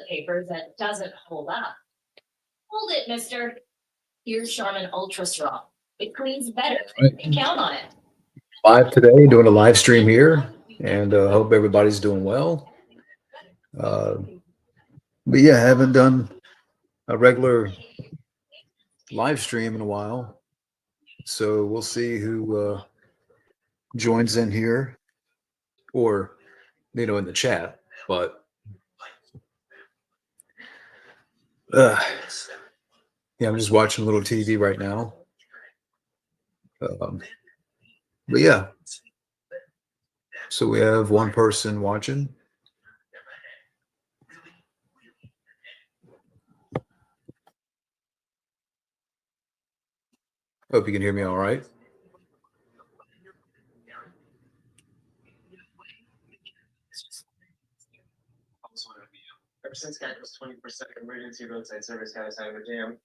papers that doesn't hold up. Hold it, mister. Here's Charmin Ultra Straw. It cleans better. Right. You can count on it. Live today, doing a live stream here, and hope everybody's doing well. Uh, but yeah, I haven't done a regular live stream in a while, so we'll see who joins in here or in the chat. But uh, yeah, I'm just watching a little TV right now. Um, but yeah, so we have one person watching. Hope you can hear me all right. Ever since Geico's 20% emergency roadside service got us out of a jam.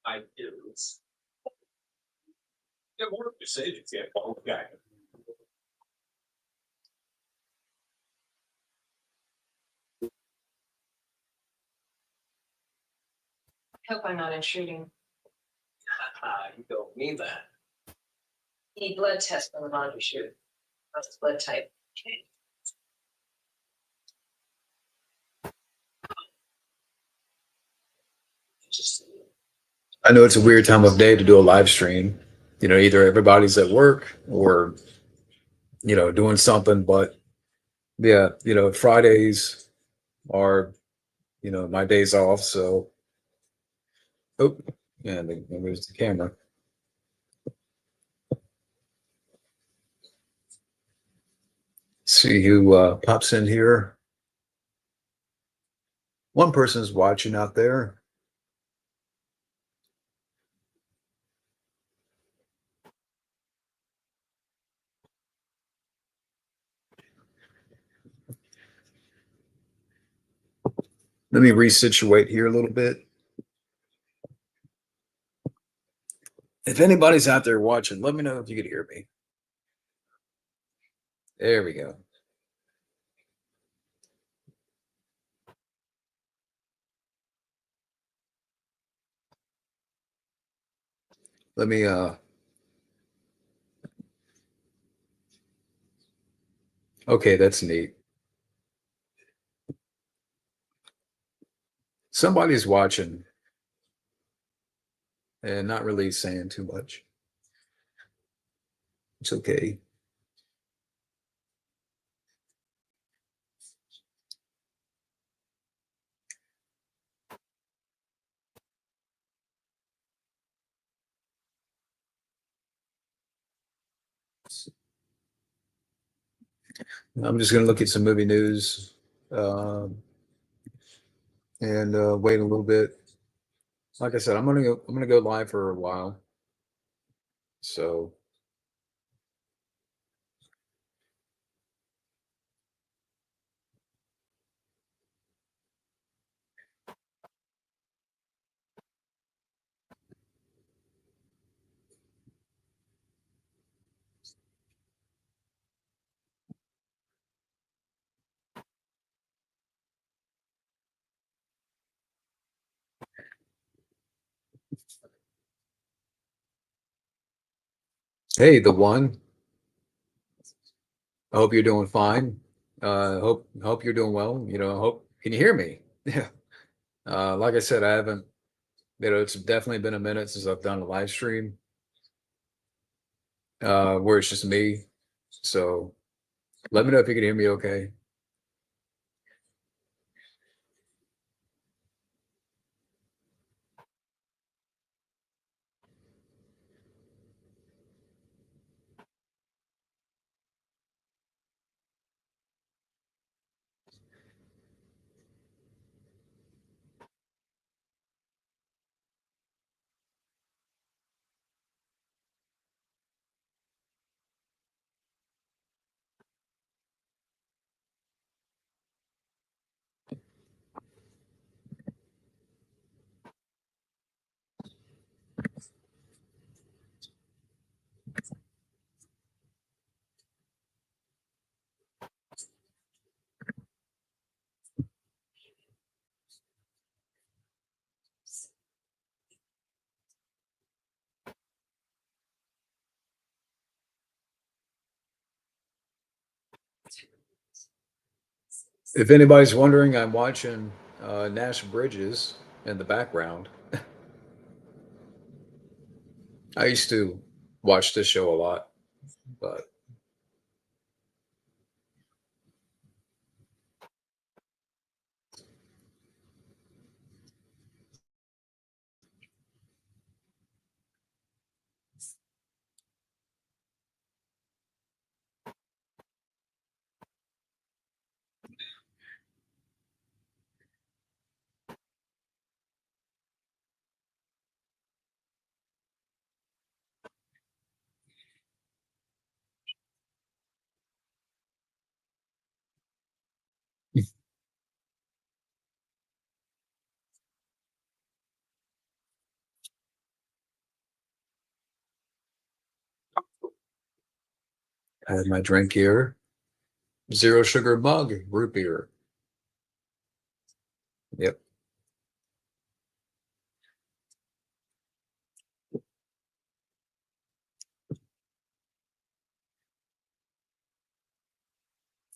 I do. Yeah, more to say it's yeah, Geico. Hope I'm not intruding. You don't mean that. Need blood test for the laundry chute. How's his blood type? I know it's a weird time of day to do a live stream. Either everybody's at work or doing something. But yeah, Fridays are my days off. So oh, yeah, there's the camera. See who pops in here. One person's watching out there. Let me resituate here a little bit. If anybody's out there watching, let me know if you could hear me. There we go. Let me okay, that's neat. Somebody's watching and not really saying too much. It's okay. I'm just going to look at some movie news and wait a little bit. Like I said, I'm gonna go live for a while. So hey, the one. I hope you're doing fine. Hope you're doing well. Hope can you hear me? Yeah. Like I said, I haven't. It's definitely been a minute since I've done a live stream where it's just me. So let me know if you can hear me okay. If anybody's wondering, I'm watching Nash Bridges in the background. I used to watch this show a lot, but I had my drink here. Zero sugar mug, root beer. Yep.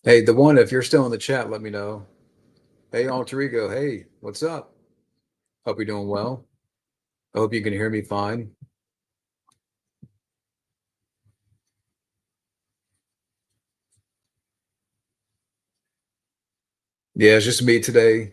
Hey, the one, if you're still in the chat, let me know. Hey, Alter Ego. Hey, what's up? Hope you're doing well. I hope you can hear me fine. Yeah, it's just me today.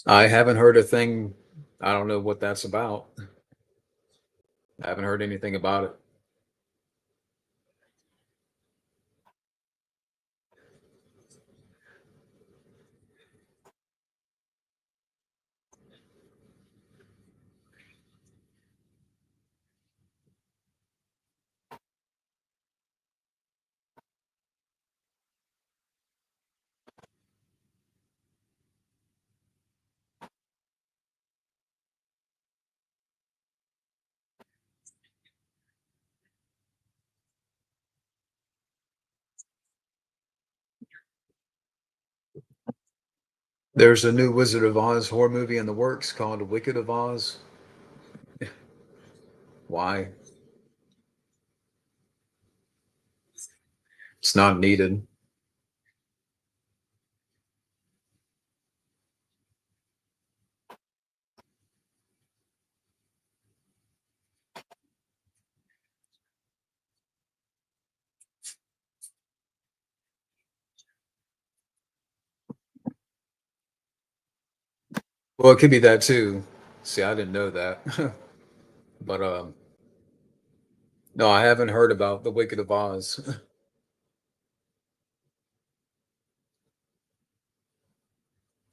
I haven't heard a thing. I don't know what that's about. I haven't heard anything about it. There's a new Wizard of Oz horror movie in the works called Wicked of Oz. Why? It's not needed. Well, it could be that too. See, I didn't know that. But no, I haven't heard about the Wicked of Oz.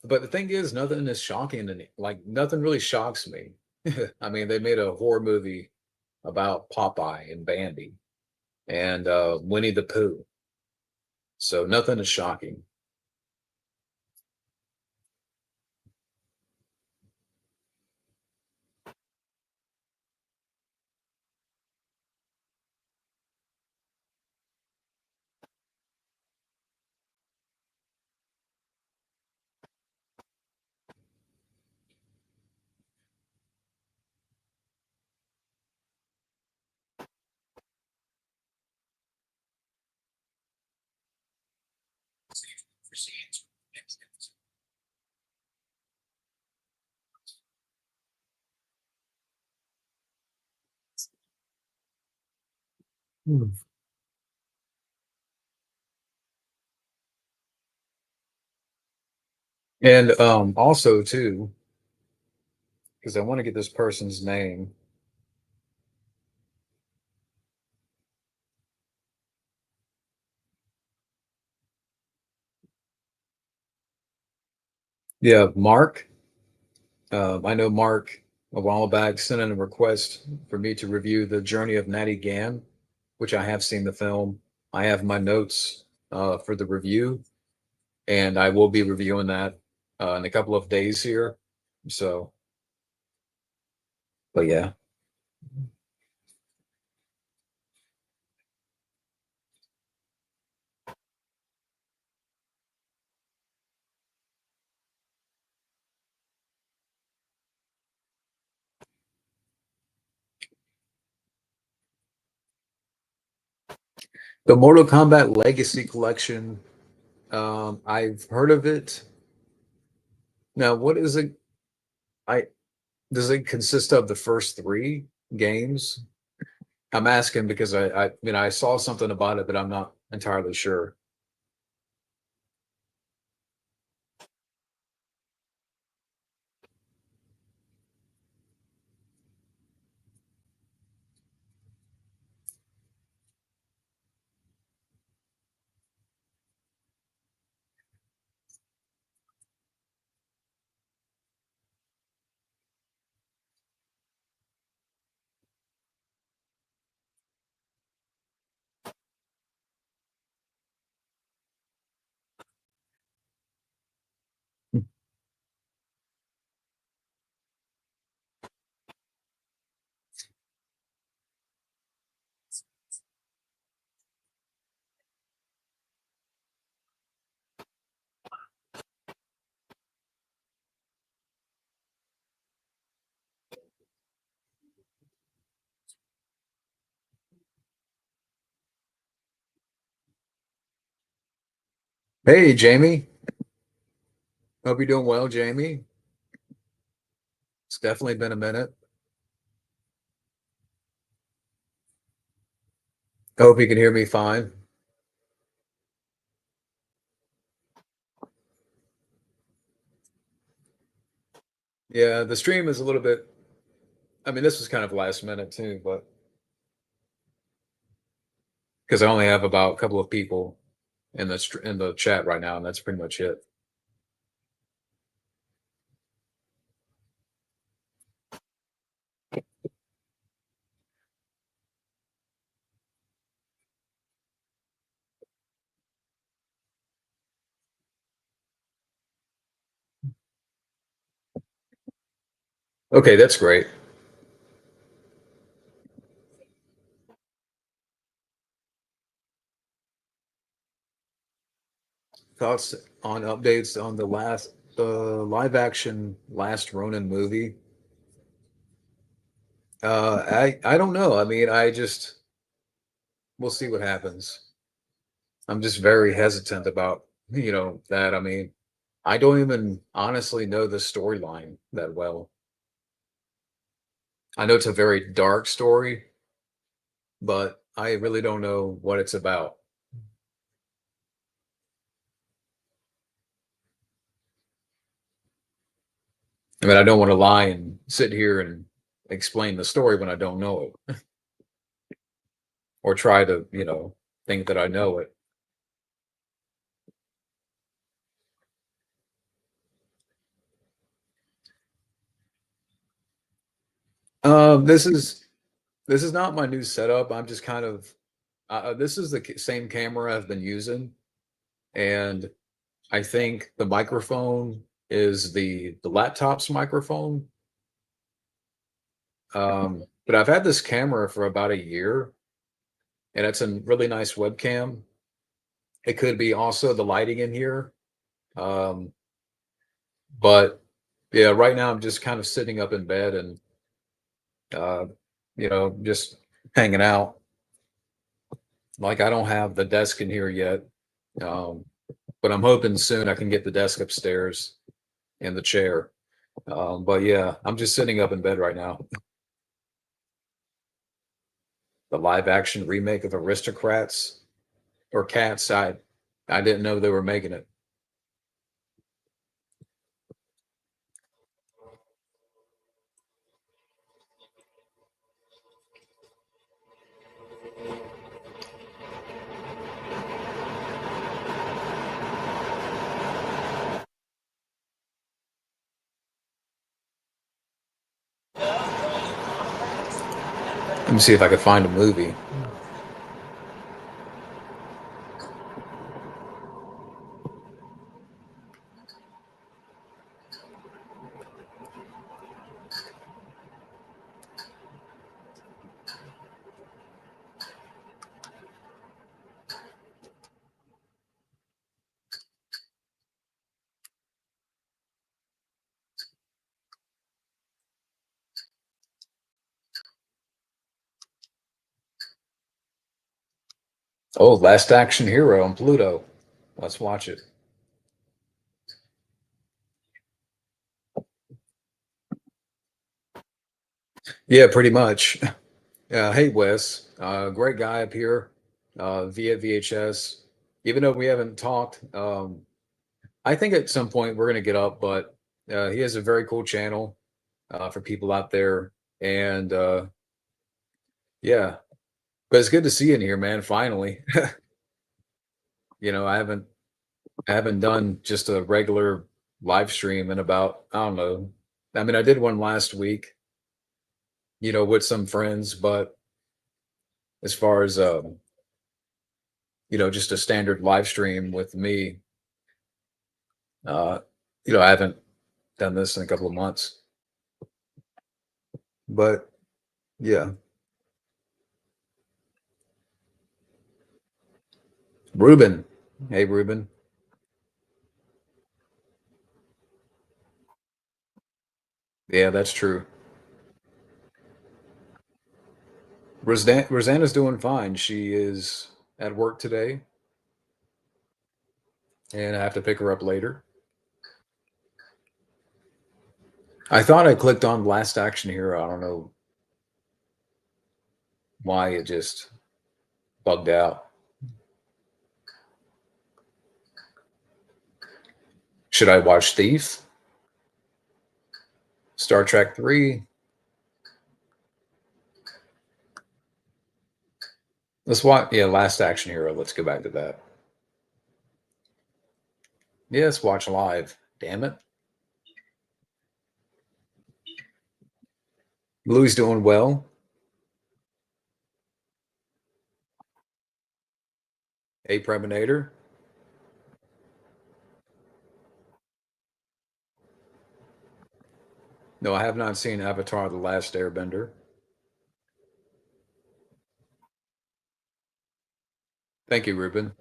But the thing is, nothing is shocking to me. Like nothing really shocks me. I mean, they made a horror movie about Popeye and Bambi and Winnie the Pooh. So nothing is shocking. Hmm. And also too, because I want to get this person's name. Yeah, Mark. I know Mark a while back sent in a request for me to review The Journey of Natty Gann, which I have seen the film. I have my notes for the review, and I will be reviewing that in a couple of days here. So, but yeah. The Mortal Kombat Legacy Collection. I've heard of it. Now, what is it? I Does it consist of the first three games? I'm asking because I saw something about it, but I'm not entirely sure. Hey, Jamie. Hope you're doing well, Jamie. It's definitely been a minute. I hope you can hear me fine. Yeah, the stream is a little bit. I mean, this was kind of last minute too, but because I only have about a couple of people in in the chat right now, and that's pretty much it. Okay, that's great. Thoughts on updates on the live action Last Ronin movie? I don't know. I mean, I just we'll see what happens. I'm just very hesitant about that. I mean, I don't even honestly know the storyline that well. I know it's a very dark story, but I really don't know what it's about. I mean, I don't want to lie and sit here and explain the story when I don't know it, or try to, think that I know it. This is not my new setup. I'm just kind of this is the same camera I've been using, and I think the microphone is the laptop's microphone. But I've had this camera for about a year, and it's a really nice webcam. It could be also the lighting in here. Um, but yeah, right now I'm just kind of sitting up in bed and uh, just hanging out. Like I don't have the desk in here yet. Um, but I'm hoping soon I can get the desk upstairs and the chair. But yeah, I'm just sitting up in bed right now. The live action remake of Aristocrats or Cats. I didn't know they were making it. Let me see if I can find a movie. Oh, Last Action Hero on Pluto. Let's watch it. Yeah, pretty much. Hey, Wes. Great guy up here via VHS. Even though we haven't talked, I think at some point we're going to get up, but he has a very cool channel for people out there. And yeah, but it's good to see you in here, man. Finally. I haven't done just a regular live stream in about, I don't know. I mean, I did one last week, with some friends, but as far as just a standard live stream with me, uh, I haven't done this in a couple of months. But yeah. Ruben. Hey, Ruben. Yeah, that's true. Rosanna's doing fine. She is at work today, and I have to pick her up later. I thought I clicked on Last Action Hero. I don't know why it just bugged out. Should I watch Thief? Star Trek 3? Let's watch, yeah, Last Action Hero. Let's go back to that. Yeah, let's watch live. Damn it. Louis doing well. A Preminator. No, I have not seen Avatar: The Last Airbender. Thank you, Ruben.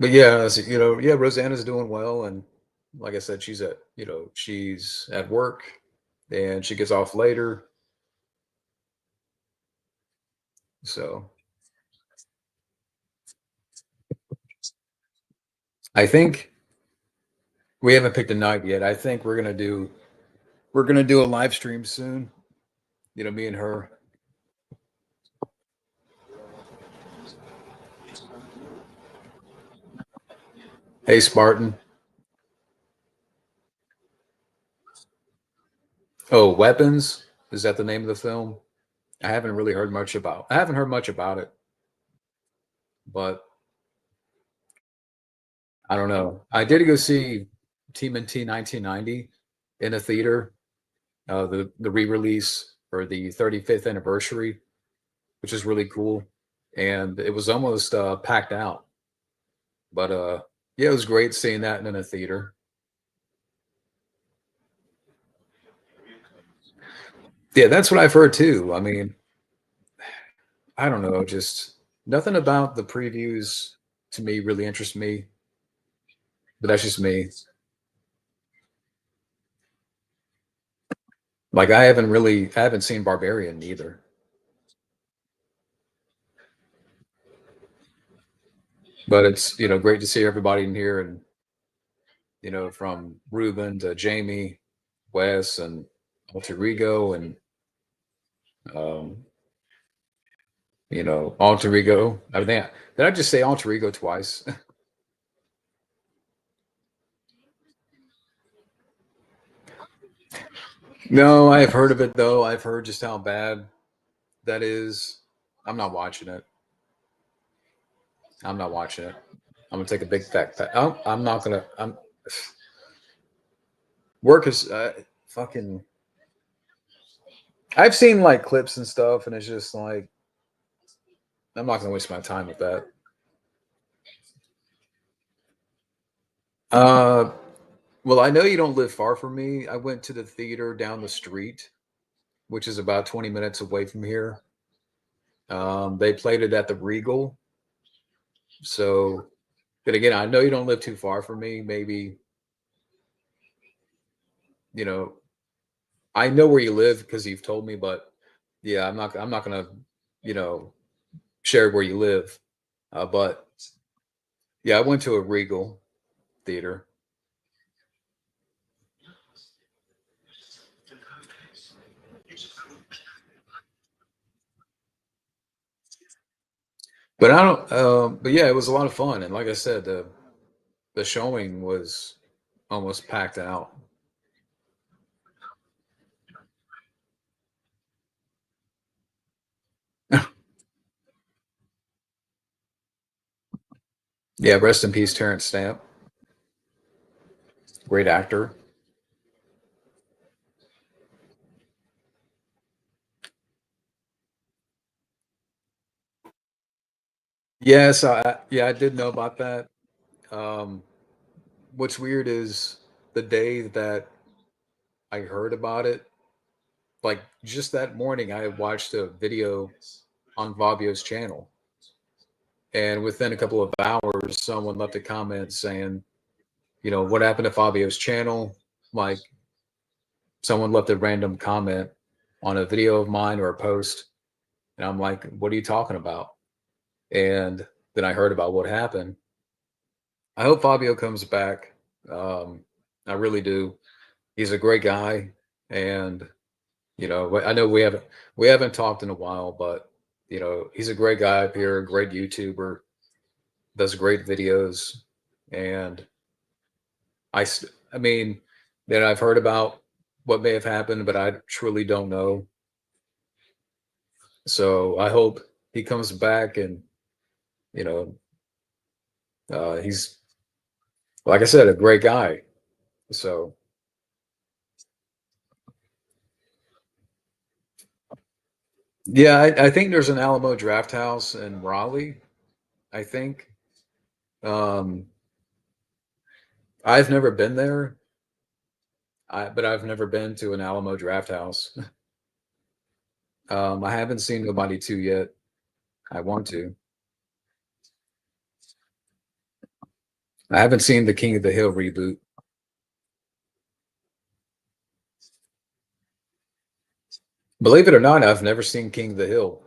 But yeah, yeah, Rosanna's doing well, and like I said, she's at work, and she gets off later. So I think we haven't picked a night yet. I think we're gonna do a live stream soon. Me and her. Hey, Spartan. Oh, Weapons. Is that the name of the film? I haven't really heard much about. I haven't heard much about it, but I don't know. I did go see TMNT 1990 in a theater, the re-release for the 35th anniversary, which is really cool, and it was almost packed out. But yeah, it was great seeing that in a theater. Yeah, that's what I've heard too. I mean, I don't know, just nothing about the previews to me really interests me, but that's just me. Like I haven't seen Barbarian either. But it's great to see everybody in here, and from Ruben to Jamie, Wes, and Alter Ego, and um, Alter Ego. I think did I just say Alter Ego twice? No, I've heard of it though. I've heard just how bad that is. I'm not watching it. I'm not watching it. I'm gonna take a big fat. Oh, I'm not gonna. I'm work is fucking. I've seen like clips and stuff, and it's just like I'm not gonna waste my time with that. Uh, well, I know you don't live far from me. I went to the theater down the street, which is about 20 minutes away from here. They played it at the Regal. So, but again, I know you don't live too far from me. Maybe, you know, I know where you live because you've told me, but yeah, I'm not gonna, you know, share where you live. But yeah, I went to a Regal theater. But I don't. But yeah, it was a lot of fun, and like I said, the showing was almost packed out. Yeah, rest in peace, Terrence Stamp, great actor. Yes, yeah, I did know about that. Um, what's weird is the day that I heard about it, like just that morning, I had watched a video on Fabio's channel, and within a couple of hours, someone left a comment saying, you know, what happened to Fabio's channel? Like someone left a random comment on a video of mine or a post, and I'm like, what are you talking about? And then I heard about what happened. I hope Fabio comes back. Um, I really do. He's a great guy, and you know, I know we haven't talked in a while, but you know, he's a great guy up here, a great YouTuber, does great videos, and I mean, that I've heard about what may have happened, but I truly don't know. So I hope he comes back, and you know, he's like I said, a great guy. So yeah, I think there's an Alamo Draft House in Raleigh. I think. Um, I've never been there, but I've never been to an Alamo Draft House. I haven't seen Nobody 2 yet. I want to. I haven't seen the King of the Hill reboot. Believe it or not, I've never seen King of the Hill.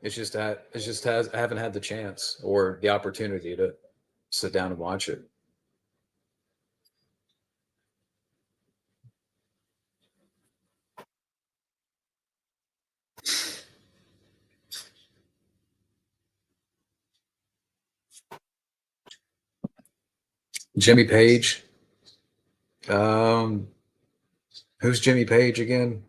It's just has I haven't had the chance or the opportunity to sit down and watch it. Jimmy Page. Um, who's Jimmy Page again?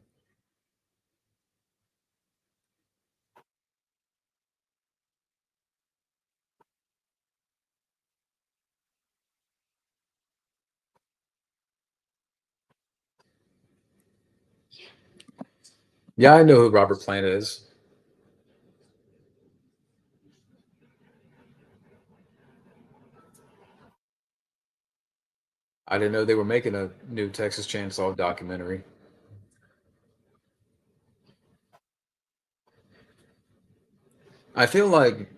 Yeah, I know who Robert Plant is. I didn't know they were making a new Texas Chainsaw documentary. I feel like,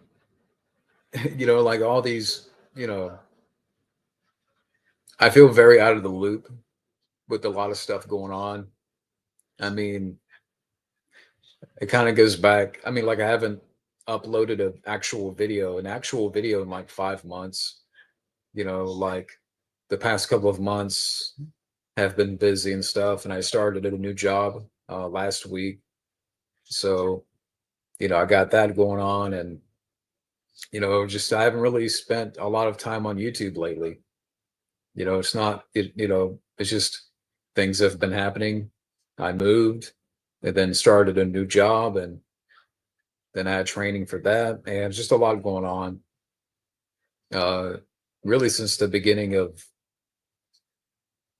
you know, like all these, you know, I feel very out of the loop with a lot of stuff going on. I mean, it kind of goes back. I mean, like I haven't uploaded an actual video in like 5 months. You know, like the past couple of months have been busy and stuff, and I started at a new job last week. So, you know, I got that going on, and you know, just I haven't really spent a lot of time on YouTube lately. You know, it's not it, you know, it's just things have been happening. I moved and then started a new job, and then I had training for that, and just a lot going on. Uh, really since the beginning of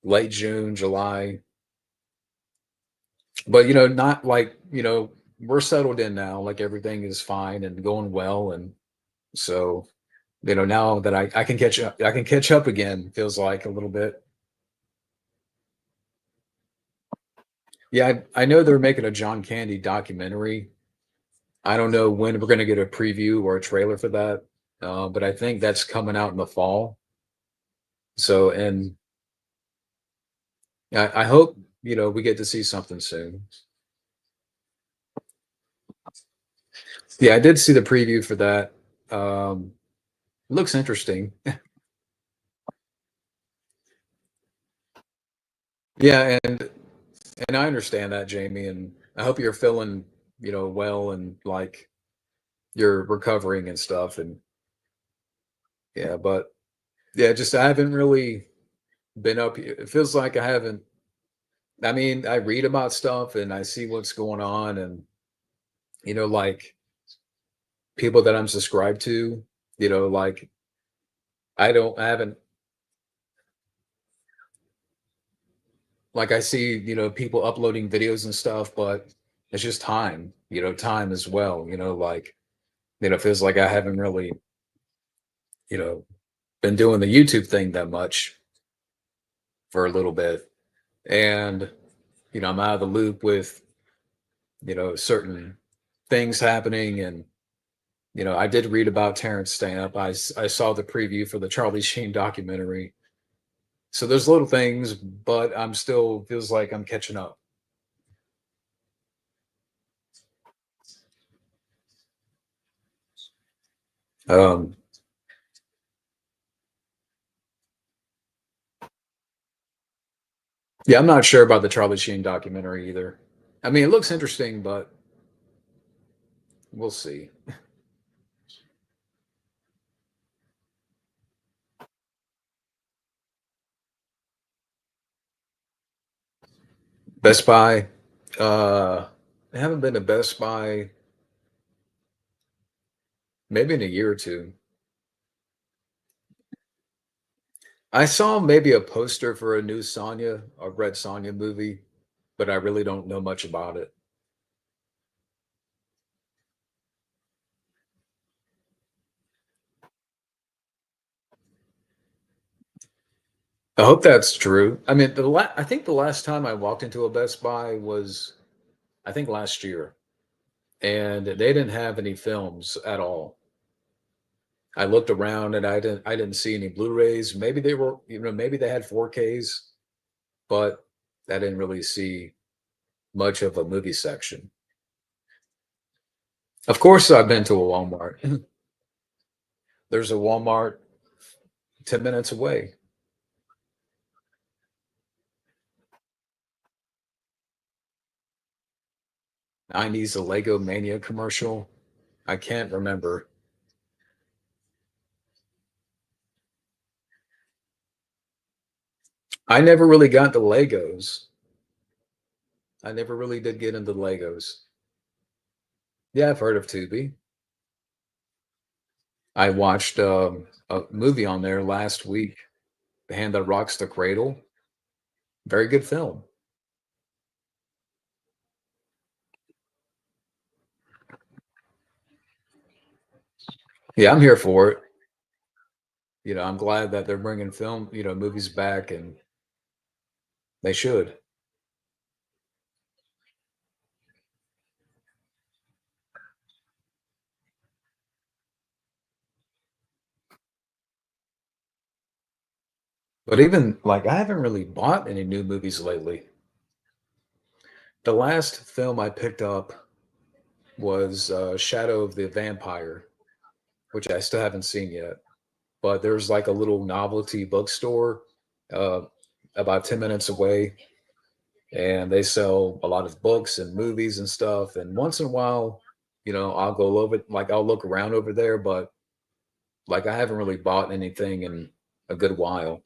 late June, July. But you know, not like, you know, we're settled in now, like everything is fine and going well. And so, you know, now that I can catch up, I can catch up again, feels like a little bit. Yeah, I know they're making a John Candy documentary. I don't know when we're going to get a preview or a trailer for that, but I think that's coming out in the fall. So, and I hope, you know, we get to see something soon. Yeah, I did see the preview for that. Looks interesting. Yeah, and I understand that, Jamie, and I hope you're feeling, well and like you're recovering and stuff. And yeah, but yeah, just I haven't really been up here. It feels like I haven't. I mean, I read about stuff and I see what's going on, and like people that I'm subscribed to, like I haven't, like I see, people uploading videos and stuff, but it's just time, time as well, like, it feels like I haven't really, you know, been doing the YouTube thing that much for a little bit. And, I'm out of the loop with, certain things happening. And, I did read about Terrence Stamp. I saw the preview for the Charlie Sheen documentary. So there's little things, but I'm still feels like I'm catching up. Um, yeah, I'm not sure about the Charlie Sheen documentary either. I mean, it looks interesting, but we'll see. Best Buy. I haven't been to Best Buy maybe in a year or two. I saw maybe a poster for a new Sonya, a Red Sonya movie, but I really don't know much about it. I hope that's true. I mean, I think the last time I walked into a Best Buy was I think last year, and they didn't have any films at all. I looked around and I didn't see any Blu-rays. Maybe they were, maybe they had 4Ks, but I didn't really see much of a movie section. Of course, I've been to a Walmart. There's a Walmart 10 minutes away. 90s, a Lego Mania commercial. I can't remember. I never really got the Legos. I never really did get into Legos. Yeah, I've heard of Tubi. I watched a movie on there last week, The Hand That Rocks the Cradle. Very good film. Yeah, I'm here for it. I'm glad that they're bringing film, movies back, and they should. But even like, I haven't really bought any new movies lately. The last film I picked up was Shadow of the Vampire, which I still haven't seen yet. But there's like a little novelty bookstore uh, about 10 minutes away, and they sell a lot of books and movies and stuff. And once in a while, I'll go over, like, I'll look around over there, but like, I haven't really bought anything in a good while.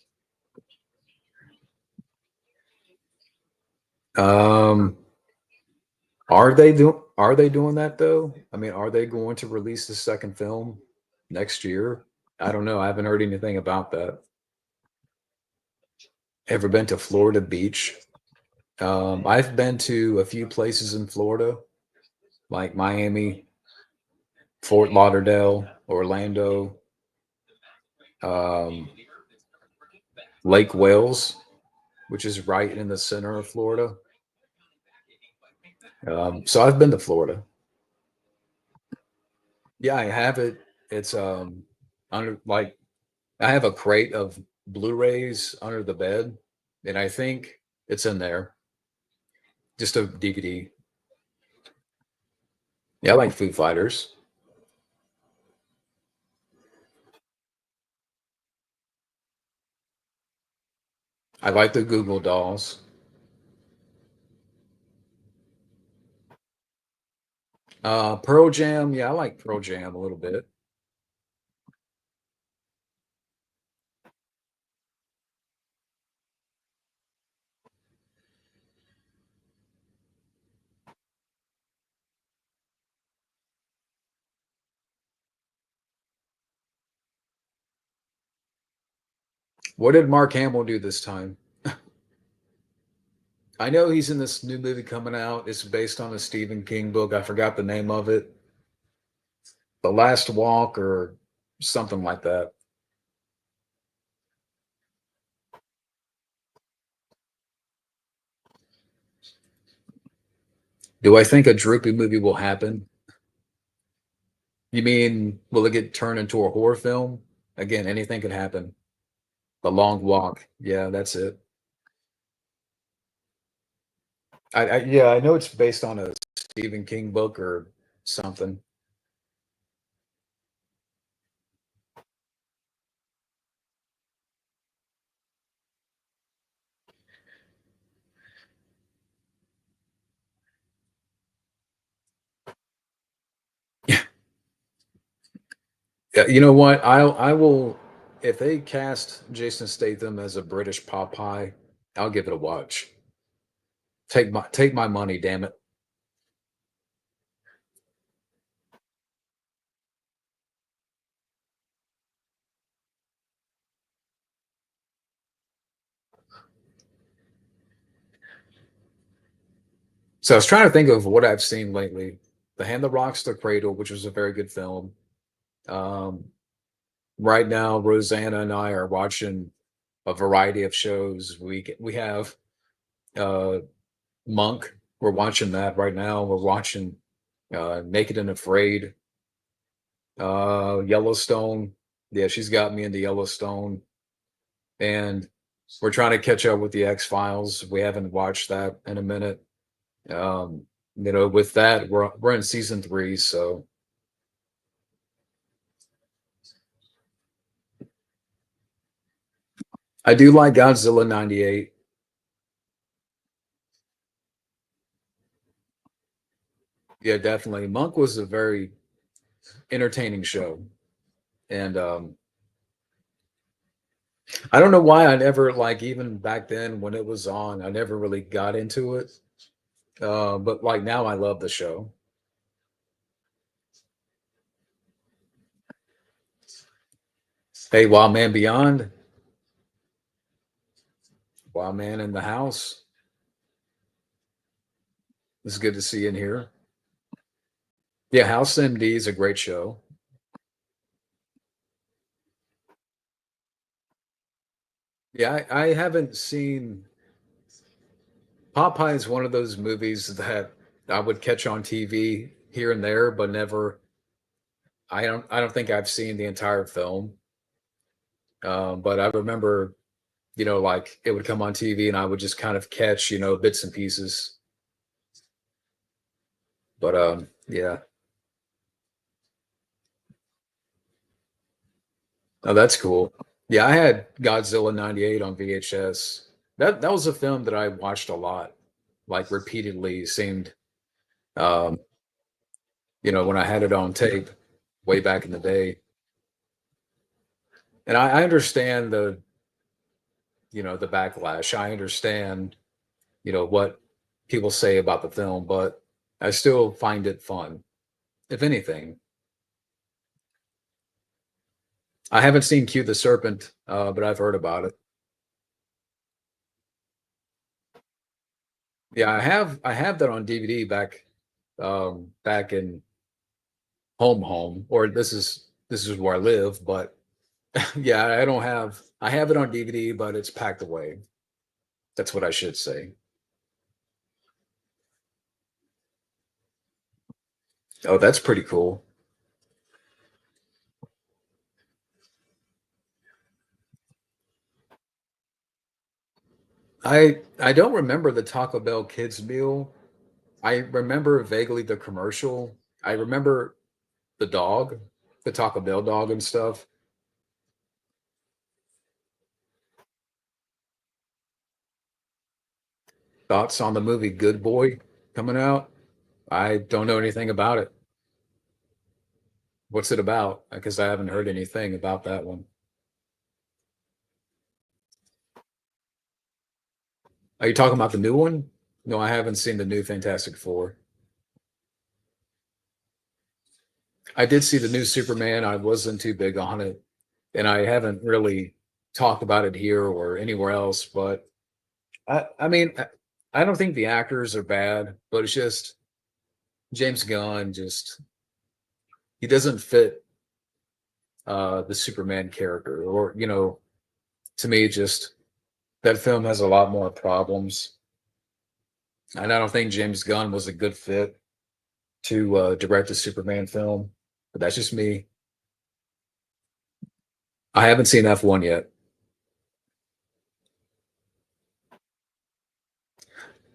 Um, are they doing that though? I mean, are they going to release the second film next year? I don't know. I haven't heard anything about that. Ever been to Florida Beach? I've been to a few places in Florida, like Miami, Fort Lauderdale, Orlando, um, Lake Wales, which is right in the center of Florida. So I've been to Florida. Yeah, I have it. It's under, like, I have a crate of Blu-rays under the bed, and I think it's in there. Just a DVD. Yeah, I like Foo Fighters. I like the Google Dolls. Pearl Jam. Yeah, I like Pearl Jam a little bit. What did Mark Hamill do this time? I know he's in this new movie coming out. It's based on a Stephen King book. I forgot the name of it. The Last Walk or something like that. Do I think a Droopy movie will happen? You mean will it get turned into a horror film? Again, anything could happen. The Long Walk. Yeah, that's it. Yeah, I know it's based on a Stephen King book or something. Yeah, you know what? I will if they cast Jason Statham as a British Popeye, I'll give it a watch. Take my money, damn it. So I was trying to think of what I've seen lately. The Hand That Rocks the Cradle, which was a very good film. Um, right now, Rosanna and I are watching a variety of shows. We have uh, Monk. We're watching that right now. We're watching Naked and Afraid. Yellowstone. Yeah, she's got me into Yellowstone, and we're trying to catch up with the X Files. We haven't watched that in a minute. With that, we're in season 3, so I do like Godzilla '98. Yeah, definitely. Monk was a very entertaining show, and I don't know why I never like even back then when it was on, I never really got into it. But like now, I love the show. Hey, Wild Man Beyond, Wild Man in the House. It's good to see you in here. Yeah, House MD is a great show. Yeah, I haven't seen Popeye is one of those movies that I would catch on TV here and there, but never. I don't think I've seen the entire film. But I remember, like it would come on TV and I would just kind of catch, bits and pieces. But yeah. Oh, that's cool. Yeah, I had Godzilla '98 on VHS. That was a film that I watched a lot, like repeatedly. Seemed um, when I had it on tape way back in the day. And I understand the backlash. I understand, what people say about the film, but I still find it fun. If anything, I haven't seen Cue the Serpent, but I've heard about it. Yeah, I have that on DVD back in home, or this is where I live, but yeah, I have it on DVD, but it's packed away. That's what I should say. Oh, that's pretty cool. I don't remember the Taco Bell kids meal. I remember vaguely the commercial. I remember the dog, the Taco Bell dog and stuff. thoughts on the movie Good Boy coming out? I don't know anything about it. What's it about? Because I haven't heard anything about that one. Are you talking about the new one? No, I haven't seen the new Fantastic Four. I did see the new Superman. I wasn't too big on it, and I haven't really talked about it here or anywhere else. But I mean, I don't think the actors are bad, but it's just James Gunn. Just he doesn't fit the Superman character, or to me, just that film has a lot more problems, and I don't think James Gunn was a good fit to direct a Superman film. But that's just me. I haven't seen F1 yet.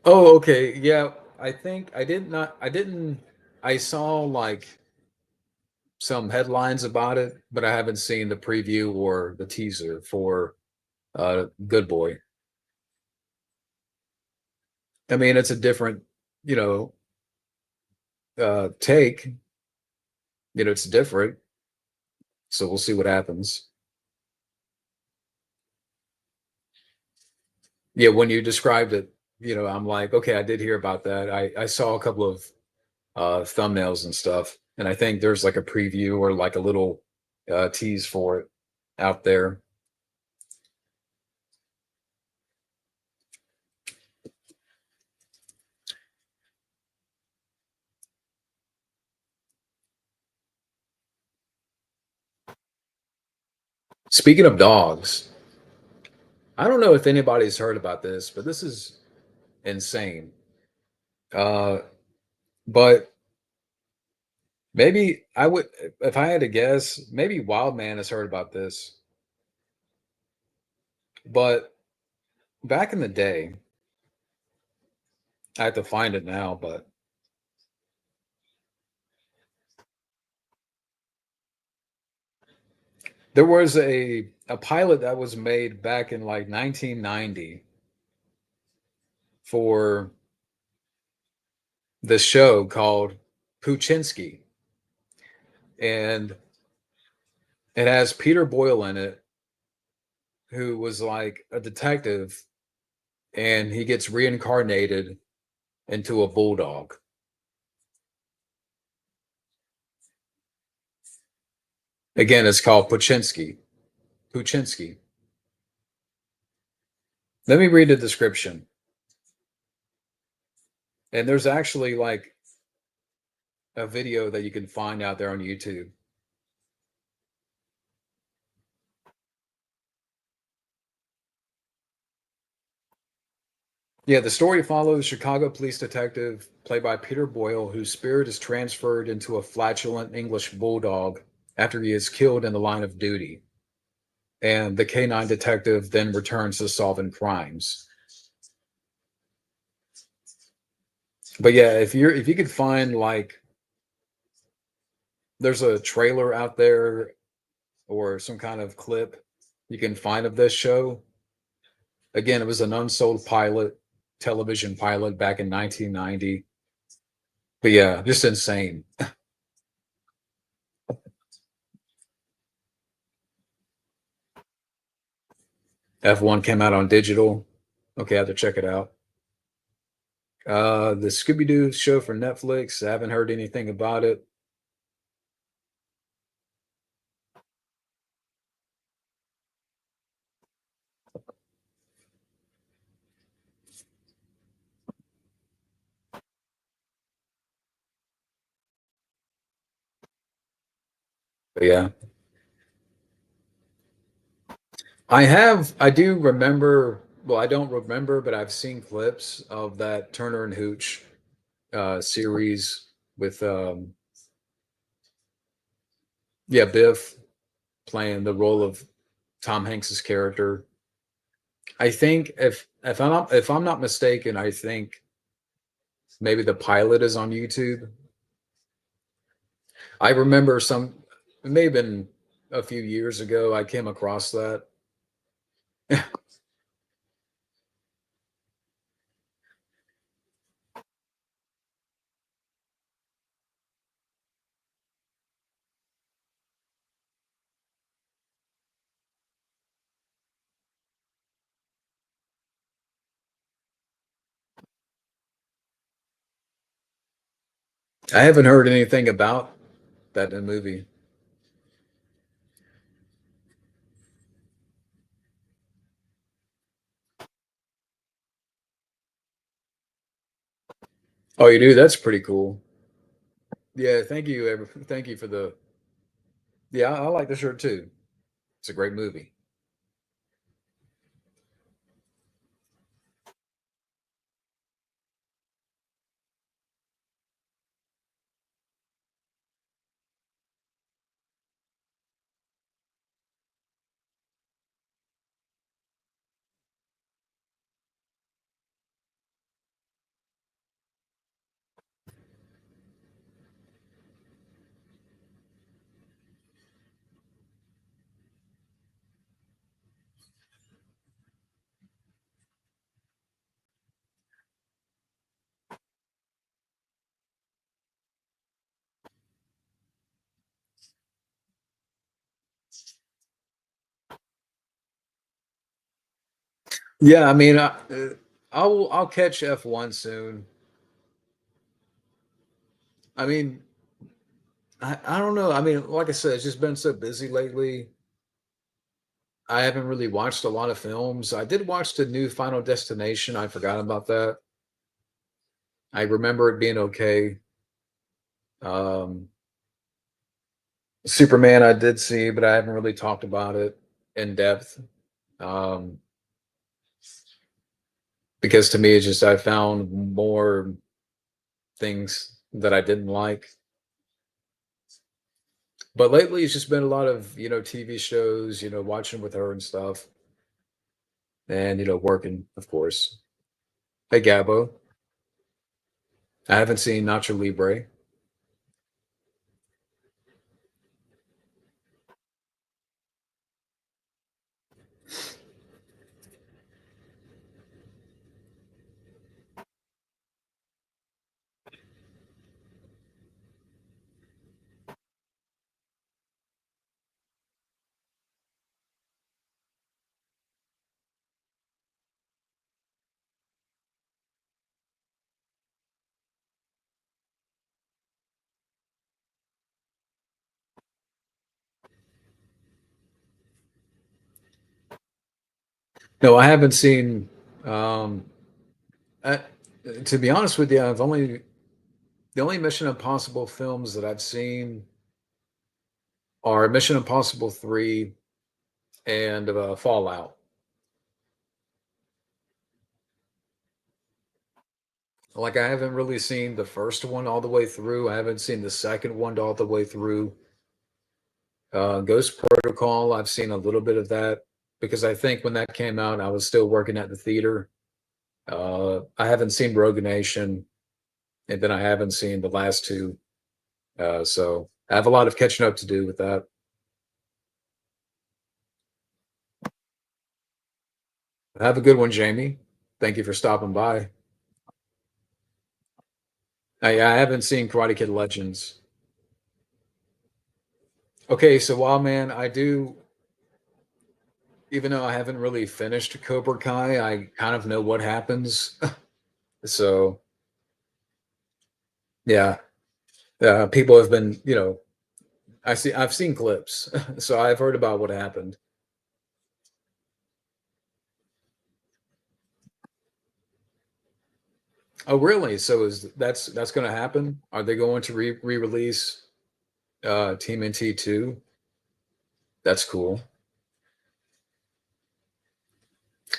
Oh, okay. Yeah, I think I did not. I didn't. I saw like some headlines about it, but I haven't seen the preview or the teaser for Good Boy. I mean, it's a different, you know, take. It's different, so we'll see what happens. Yeah, when you described it, I'm like, okay, I did hear about that. I saw a couple of thumbnails and stuff, and I think there's like a preview or like a little tease for it out there. Speaking of dogs, I don't know if anybody's heard about this, but this is insane. Uh, but maybe I would, if I had to guess, maybe Wildman has heard about this. But back in the day, I have to find it now, but there was a pilot that was made back in like 1990 for this show called Puchinsky, and it has Peter Boyle in it, who was like a detective, and he gets reincarnated into a bulldog. Again, it's called Puchinsky. Puchinsky. Let me read the description. And there's actually like a video that you can find out there on YouTube. Yeah, the story follows Chicago police detective, played by Peter Boyle, whose spirit is transferred into a flatulent English bulldog after he is killed in the line of duty. And the canine detective then returns to solving crimes. But yeah, if you could find like there's a trailer out there or some kind of clip you can find of this show. Again, it was an unsold pilot, television pilot back in 1990. But yeah, just insane. F1 came out on digital. Okay, I have to check it out. The Scooby Doo show for Netflix. I haven't heard anything about it. But yeah, I do remember. Well, I don't remember, but I've seen clips of that Turner and Hooch series with yeah, Biff playing the role of Tom Hanks's character. I think if I'm not mistaken, I think maybe the pilot is on YouTube. I remember it may have been a few years ago. I came across that. I haven't heard anything about that in the movie. Oh, you do? That's pretty cool. Yeah, thank you. Thank you for the. Yeah, I like the shirt too. It's a great movie. Yeah, I mean, I'll catch F1 soon. I mean, I don't know. I mean, like I said, it's just been so busy lately. I haven't really watched a lot of films. I did watch the new Final Destination. I forgot about that. I remember it being okay. Um, Superman, I did see, but I haven't really talked about it in depth. Um, because to me, it's just I found more things that I didn't like. But lately, it's just been a lot of TV shows, watching with her and stuff, and working, of course. Hey, Gabo, I haven't seen Nacho Libre. No, I haven't seen. Um, I, to be honest with you, I've only the only Mission Impossible films that I've seen are Mission Impossible 3 and Fallout. Like I haven't really seen the first one all the way through. I haven't seen the second one all the way through. Ghost Protocol, I've seen a little bit of that because I think when that came out, I was still working at the theater. I haven't seen Rogue Nation, and then I haven't seen the last two. So I have a lot of catching up to do with that. Have a good one, Jamie. Thank you for stopping by. I haven't seen Karate Kid Legends. Okay, so while man, I do, even though I haven't really finished Cobra Kai, I kind of know what happens. So yeah, people have been, I've seen clips, so I've heard about what happened. Oh, really? So is that's going to happen? Are they going to re-release TMNT 2? That's cool.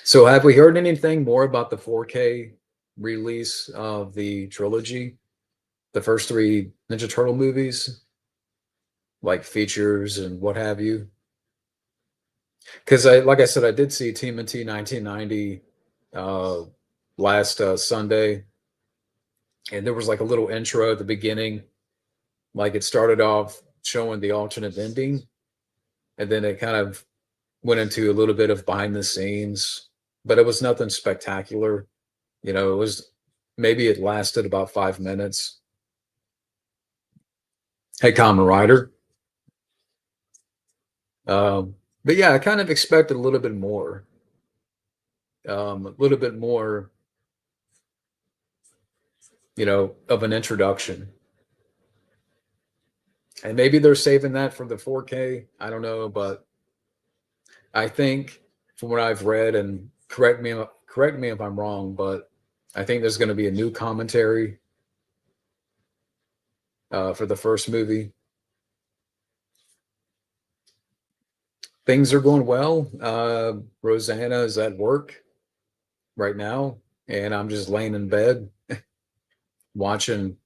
So have we heard anything more about the 4K release of the trilogy, the first three Ninja Turtle movies, like features and what have you? Because like I said, I did see TMNT 1990 uh, last Sunday, and there was like a little intro at the beginning. Like it started off showing the alternate ending, and then it kind of went into a little bit of behind the scenes, but it was nothing spectacular. It was maybe it lasted about 5 minutes. Hey, Kamen Rider. But yeah, I kind of expected a little bit more, of an introduction. And maybe they're saving that for the 4K. I don't know, but I think from what I've read, and correct me if I'm wrong, but I think there's going to be a new commentary for the first movie. Things are going well. Rosanna is at work right now, and I'm just laying in bed watching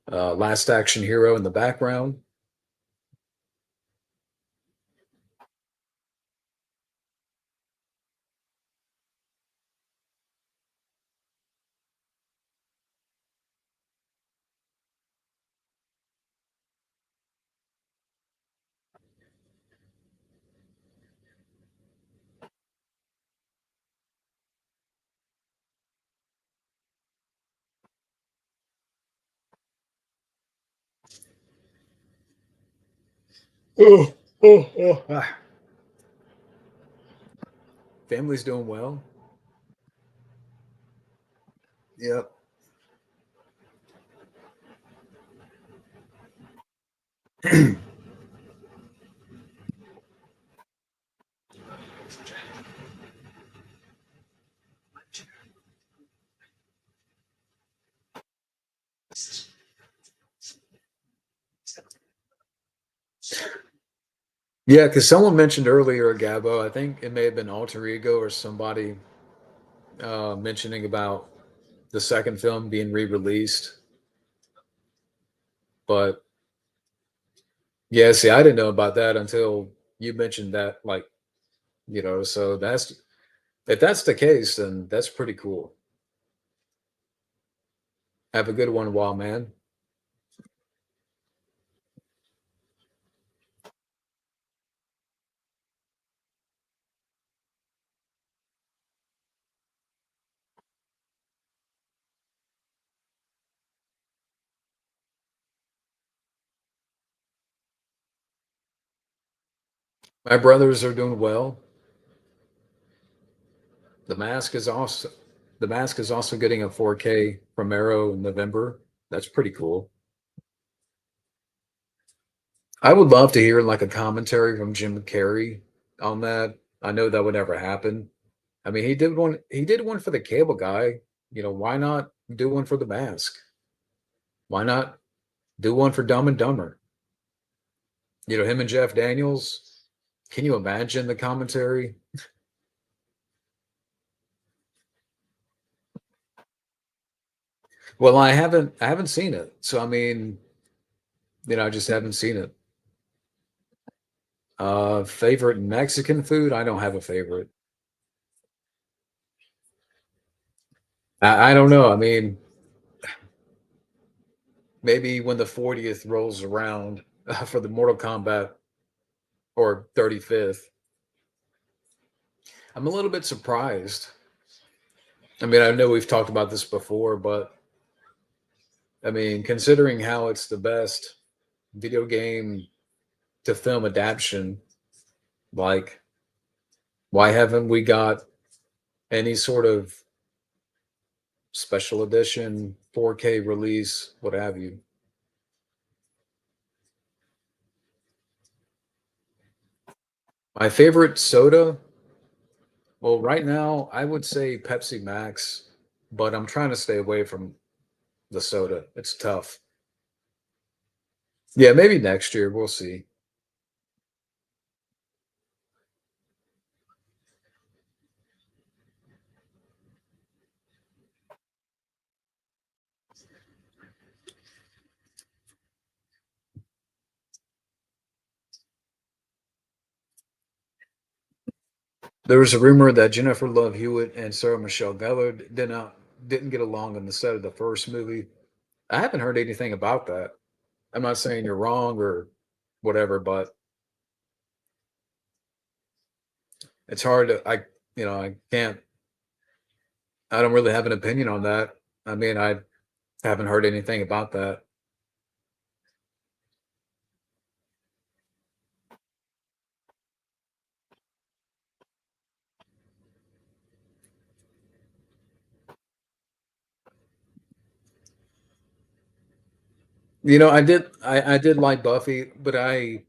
Last Action Hero in the background. Oh, ah. Family's doing well. Yep. Yeah, because someone mentioned earlier, Gabo, I think it may have been Alter Ego or somebody mentioning about the second film being re-released. But yeah, see, I didn't know about that until you mentioned that. Like, so that's if that's the case, then that's pretty cool. Have a good one, Wild Man. My brothers are doing well. The Mask is also the Mask is also getting a 4K from Arrow in November. That's pretty cool. I would love to hear like a commentary from Jim Carrey on that. I know that would never happen. I mean, he did one for the Cable Guy. Why not do one for the Mask? Why not do one for Dumb and Dumber? Him and Jeff Daniels. Can you imagine the commentary? Well, I haven't seen it. So I mean, I just haven't seen it. Favorite Mexican food? I don't have a favorite. I don't know. I mean, maybe when the 40th rolls around for the Mortal Kombat or 35th, I'm a little bit surprised. I mean, I know we've talked about this before, but I mean, considering how it's the best video game to film adaptation, like, why haven't we got any sort of special edition 4K release, what have you? My favorite soda, well, right now I would say Pepsi Max, but I'm trying to stay away from the soda. It's tough. Yeah, maybe next year. We'll see. There was a rumor that Jennifer Love Hewitt and Sarah Michelle Gellar didn't get along on the set of the first movie. I haven't heard anything about that. I'm not saying you're wrong or whatever, but it's hard to I can't I don't really have an opinion on that. I mean, I haven't heard anything about that. I did like Buffy, but I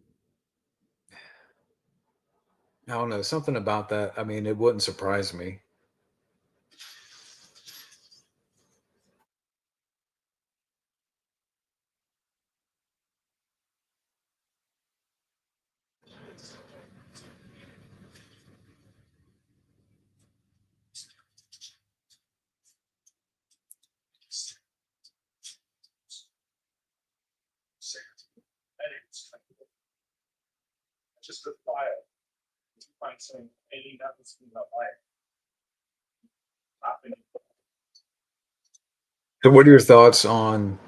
don't know, something about that. I mean, it wouldn't surprise me. Just the file. Find some any nothing's about life. So, what are your thoughts on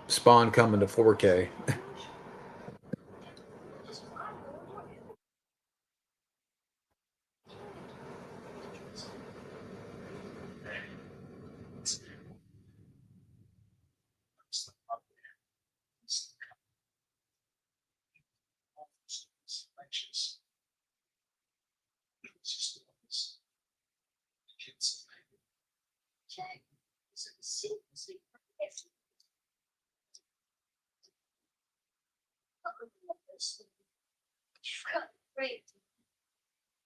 Spawn coming to 4K?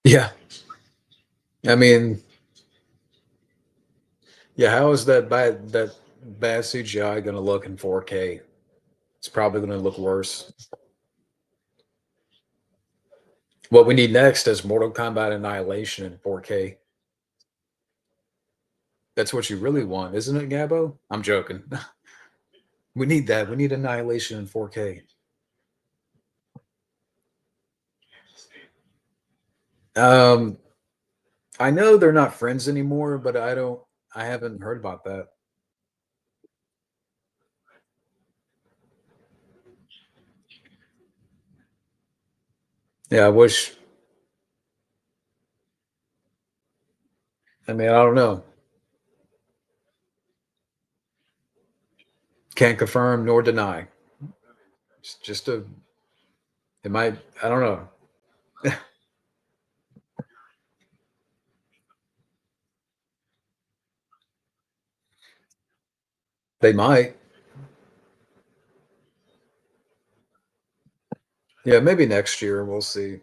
Yeah, I mean, yeah. How is that bad CGI going to look in 4K? It's probably going to look worse. What we need next is Mortal Kombat Annihilation in 4K. That's what you really want, isn't it, Gabo? I'm joking. We need that. We need Annihilation in 4K. Um, I know they're not friends anymore, but I don't. I haven't heard about that. Yeah, I wish. I mean, I don't know. Can't confirm nor deny. It's just a. It might. I don't know. They might. Yeah, maybe next year. We'll see.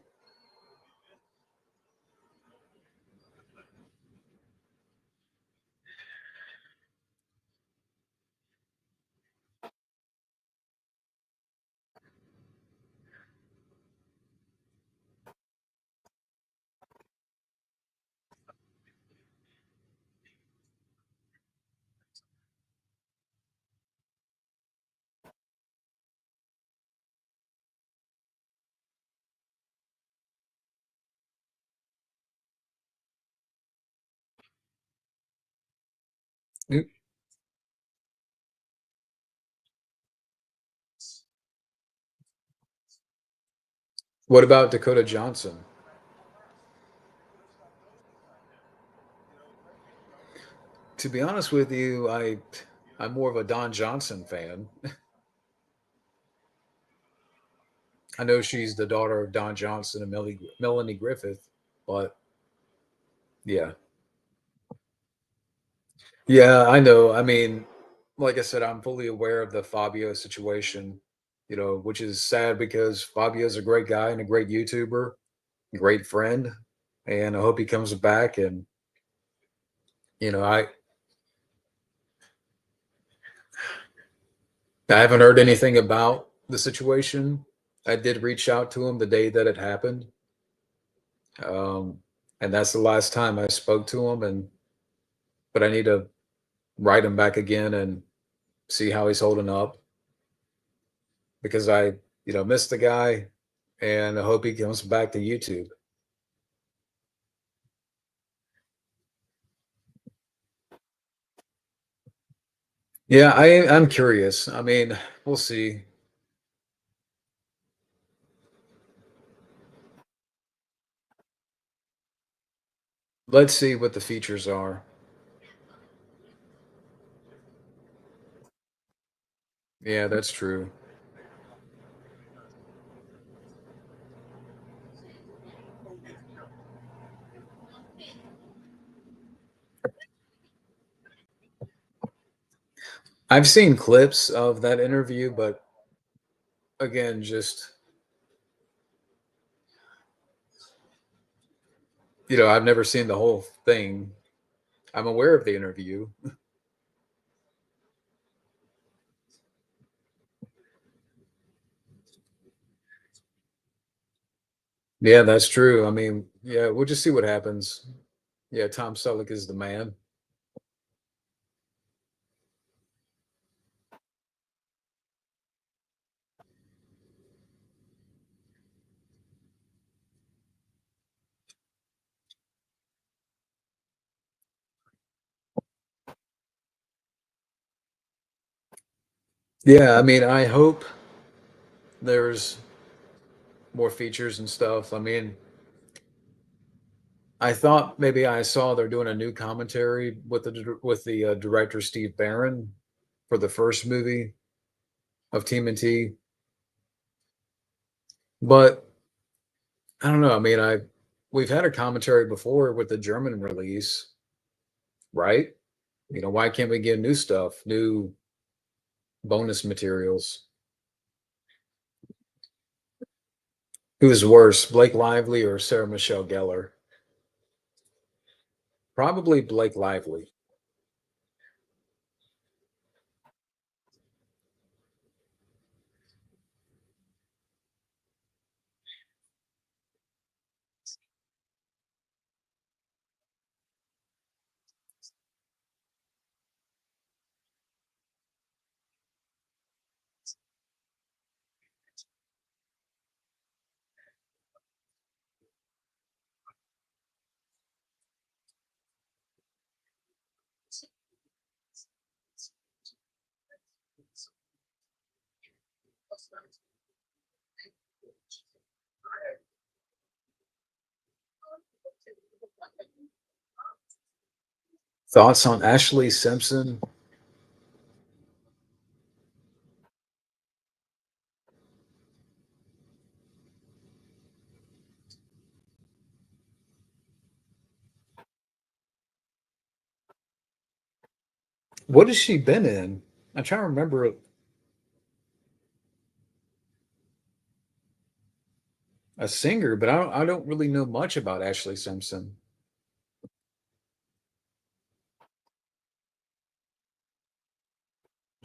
Mm. What about Dakota Johnson? To be honest with you, I'm more of a Don Johnson fan. I know she's the daughter of Don Johnson and Melanie Griffith, but yeah, yeah, I know. I mean, like I said, I'm fully aware of the Fabio situation. Which is sad because Fabio's a great guy and a great YouTuber, great friend, and I hope he comes back. And I haven't heard anything about the situation. I did reach out to him the day that it happened, um, and that's the last time I spoke to him. But I need to write him back again and see how he's holding up because I missed the guy, and I hope he comes back to YouTube. Yeah, I'm curious. I mean, we'll see. Let's see what the features are. Yeah, that's true. I've seen clips of that interview, but again, just I've never seen the whole thing. I'm aware of the interview. Yeah, that's true. I mean, yeah, we'll just see what happens. Yeah, Tom Selleck is the man. Yeah, I mean, I hope there's more features and stuff. I mean, I thought maybe I saw they're doing a new commentary with the director Steve Barron for the first movie of TMNT, but I don't know. I mean, we've had a commentary before with the German release, right? Why can't we get new stuff, new bonus materials? Who is worse, Blake Lively or Sarah Michelle Gellar? Probably Blake Lively. Thoughts on Ashley Simpson? What has she been in? I'm trying to remember a singer, but I don't really know much about Ashley Simpson.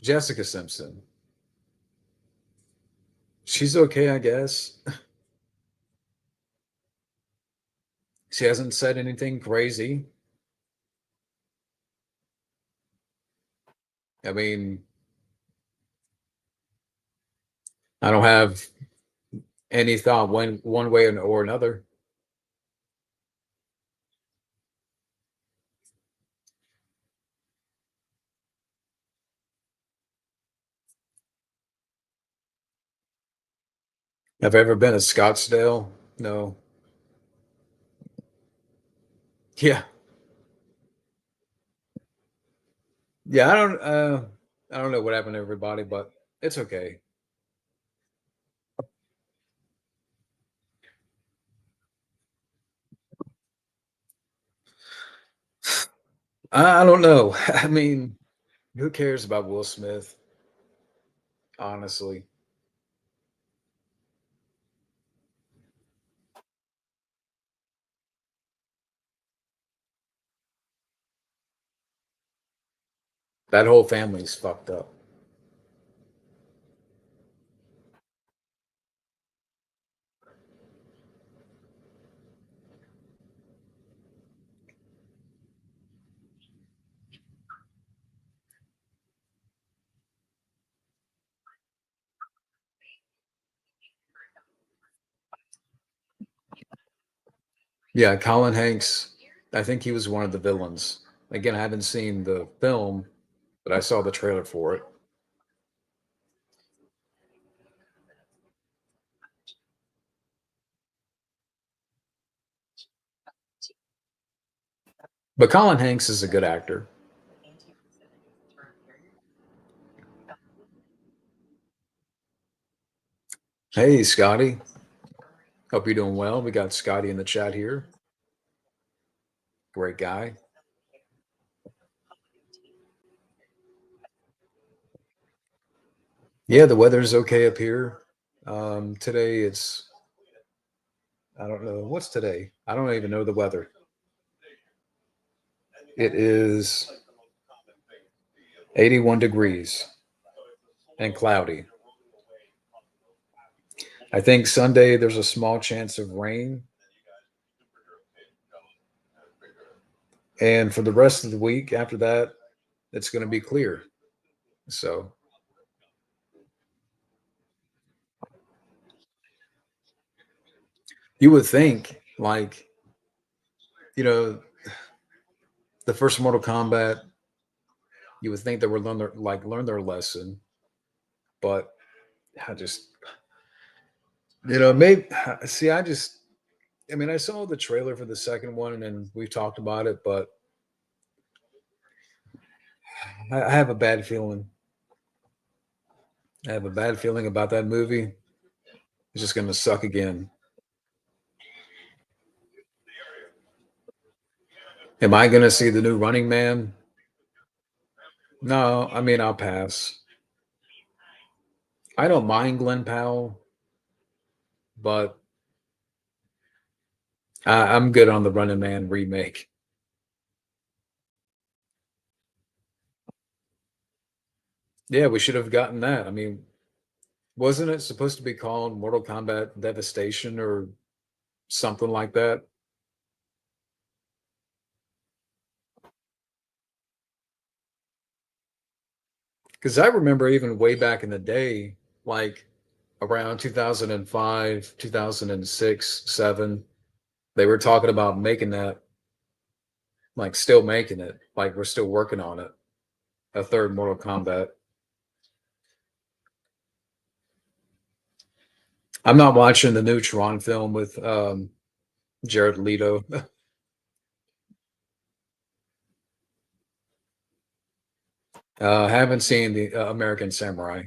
Jessica Simpson. She's okay, I guess. She hasn't said anything crazy. I mean, I don't have any thought one way or another. Have I ever been to Scottsdale? No. Yeah. Yeah, I don't know what happened to everybody, but it's okay. I don't know. I mean, who cares about Will Smith? Honestly. That whole family's fucked up. Yeah, Colin Hanks, I think he was one of the villains. Again, I haven't seen the film, but I saw the trailer for it. But Colin Hanks is a good actor. Hey, Scotty. Hope you're doing well. We got Scotty in the chat here. Great guy. Yeah, the weather's okay up here. Today it's, I don't know, what's today? I don't even know the weather. It is 81 degrees and cloudy. I think Sunday there's a small chance of rain. And for the rest of the week after that, it's going to be clear. So, you would think, like, you know, the first Mortal Kombat, you would think they would learn their lesson, but I just, maybe see, I mean, I saw the trailer for the second one, and we've talked about it, but I have a bad feeling. I have a bad feeling about that movie. It's just going to suck again. Am I going to see the new Running Man? No, I mean, I'll pass. I don't mind Glenn Powell, but I'm good on the Running Man remake. Yeah, we should have gotten that. I mean, wasn't it supposed to be called Mortal Kombat Devastation or something like that? Because I remember even way back in the day, like around 2005, 2006, 7, they were talking about making that, like still making it, like we're still working on it, a third Mortal Kombat. I'm not watching the new Tron film with Jared Leto. Haven't seen the American Samurai.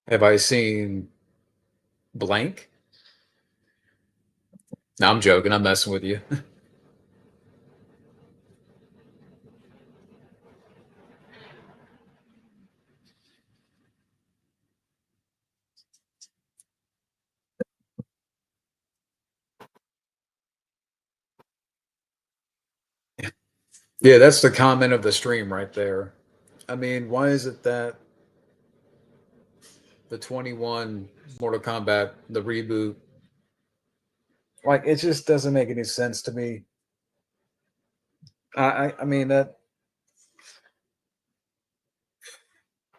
Have I seen Blank? No, I'm joking. I'm messing with you. Yeah, that's the comment of the stream right there. I mean, why is it that the 21 Mortal Kombat, the reboot, like it just doesn't make any sense to me. I mean that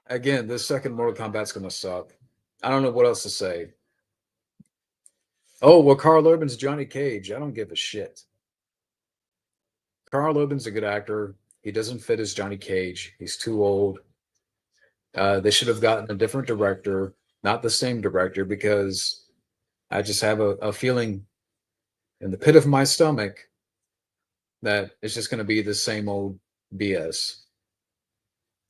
again, this second Mortal Kombat's gonna suck. I don't know what else to say. Oh well, Carl Urban's Johnny Cage. I don't give a shit. Carl Urban's a good actor. He doesn't fit as Johnny Cage. He's too old. They should have gotten a different director, not the same director, because I just have a feeling in the pit of my stomach that it's just going to be the same old BS.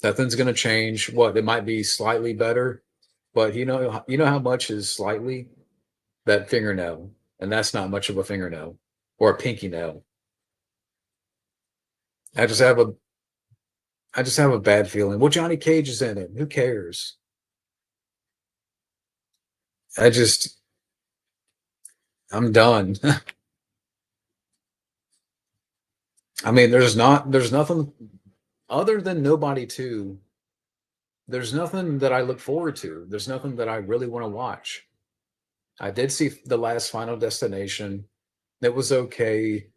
Nothing's going to change. What it might be slightly better, but you know how much is slightly that fingernail, and that's not much of a fingernail or a pinky nail. I just have a I just have a bad feeling. Well, Johnny Cage is in it. Who cares? I just I'm done. I mean, there's nothing other than Nobody 2. There's nothing that I look forward to. There's nothing that I really want to watch. I did see the last Final Destination. It was okay,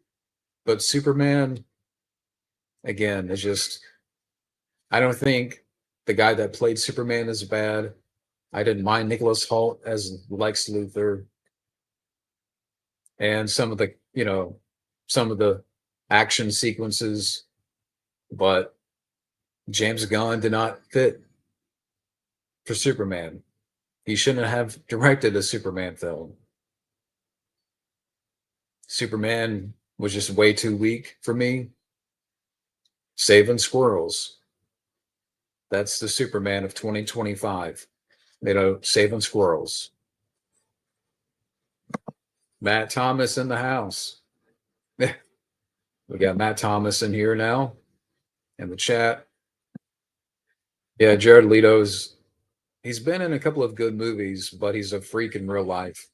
but Superman again is just I don't think the guy that played Superman is bad. I didn't mind Nicholas Hoult as Lex Luthor, and some of the action sequences, but James Gunn did not fit for Superman. He shouldn't have directed a Superman film. Superman was just way too weak for me. Saving squirrels. That's the Superman of 2025. Saving squirrels. Matt Thomas in the house. We got Matt Thomas in here now in the chat. Yeah, Jared Leto's, he's been in a couple of good movies, but he's a freak in real life.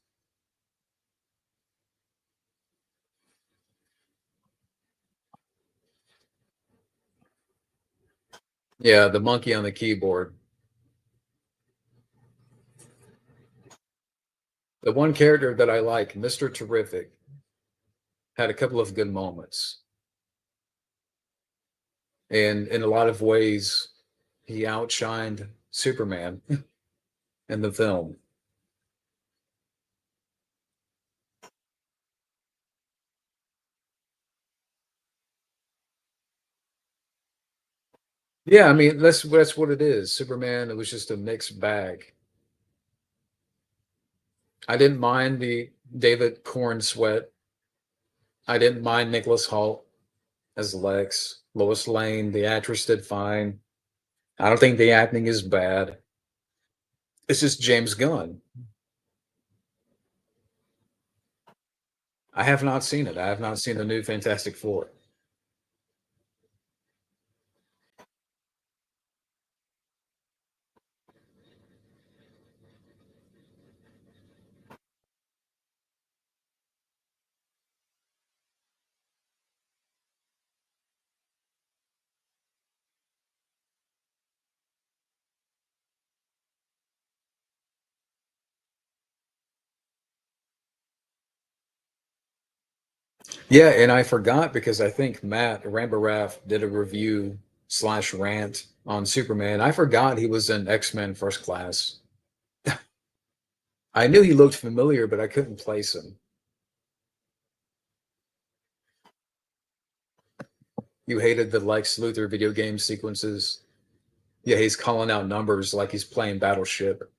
Yeah, the monkey on the keyboard. The one character that I like, Mr. Terrific, had a couple of good moments. And in a lot of ways, he outshined Superman in the film. Yeah, I mean that's what it is. Superman, it was just a mixed bag. I didn't mind the David Corn Sweat. I didn't mind Nicholas Hoult as Lex. Lois Lane, the actress did fine. I don't think the acting is bad. It's just James Gunn. I have not seen it. I have not seen the new Fantastic Four. Yeah, and I forgot because I think Matt Rambaraff did a review slash rant on Superman. I forgot he was in X-Men First Class. I knew he looked familiar, but I couldn't place him. You hated the Lex Luthor video game sequences. Yeah, he's calling out numbers like he's playing Battleship.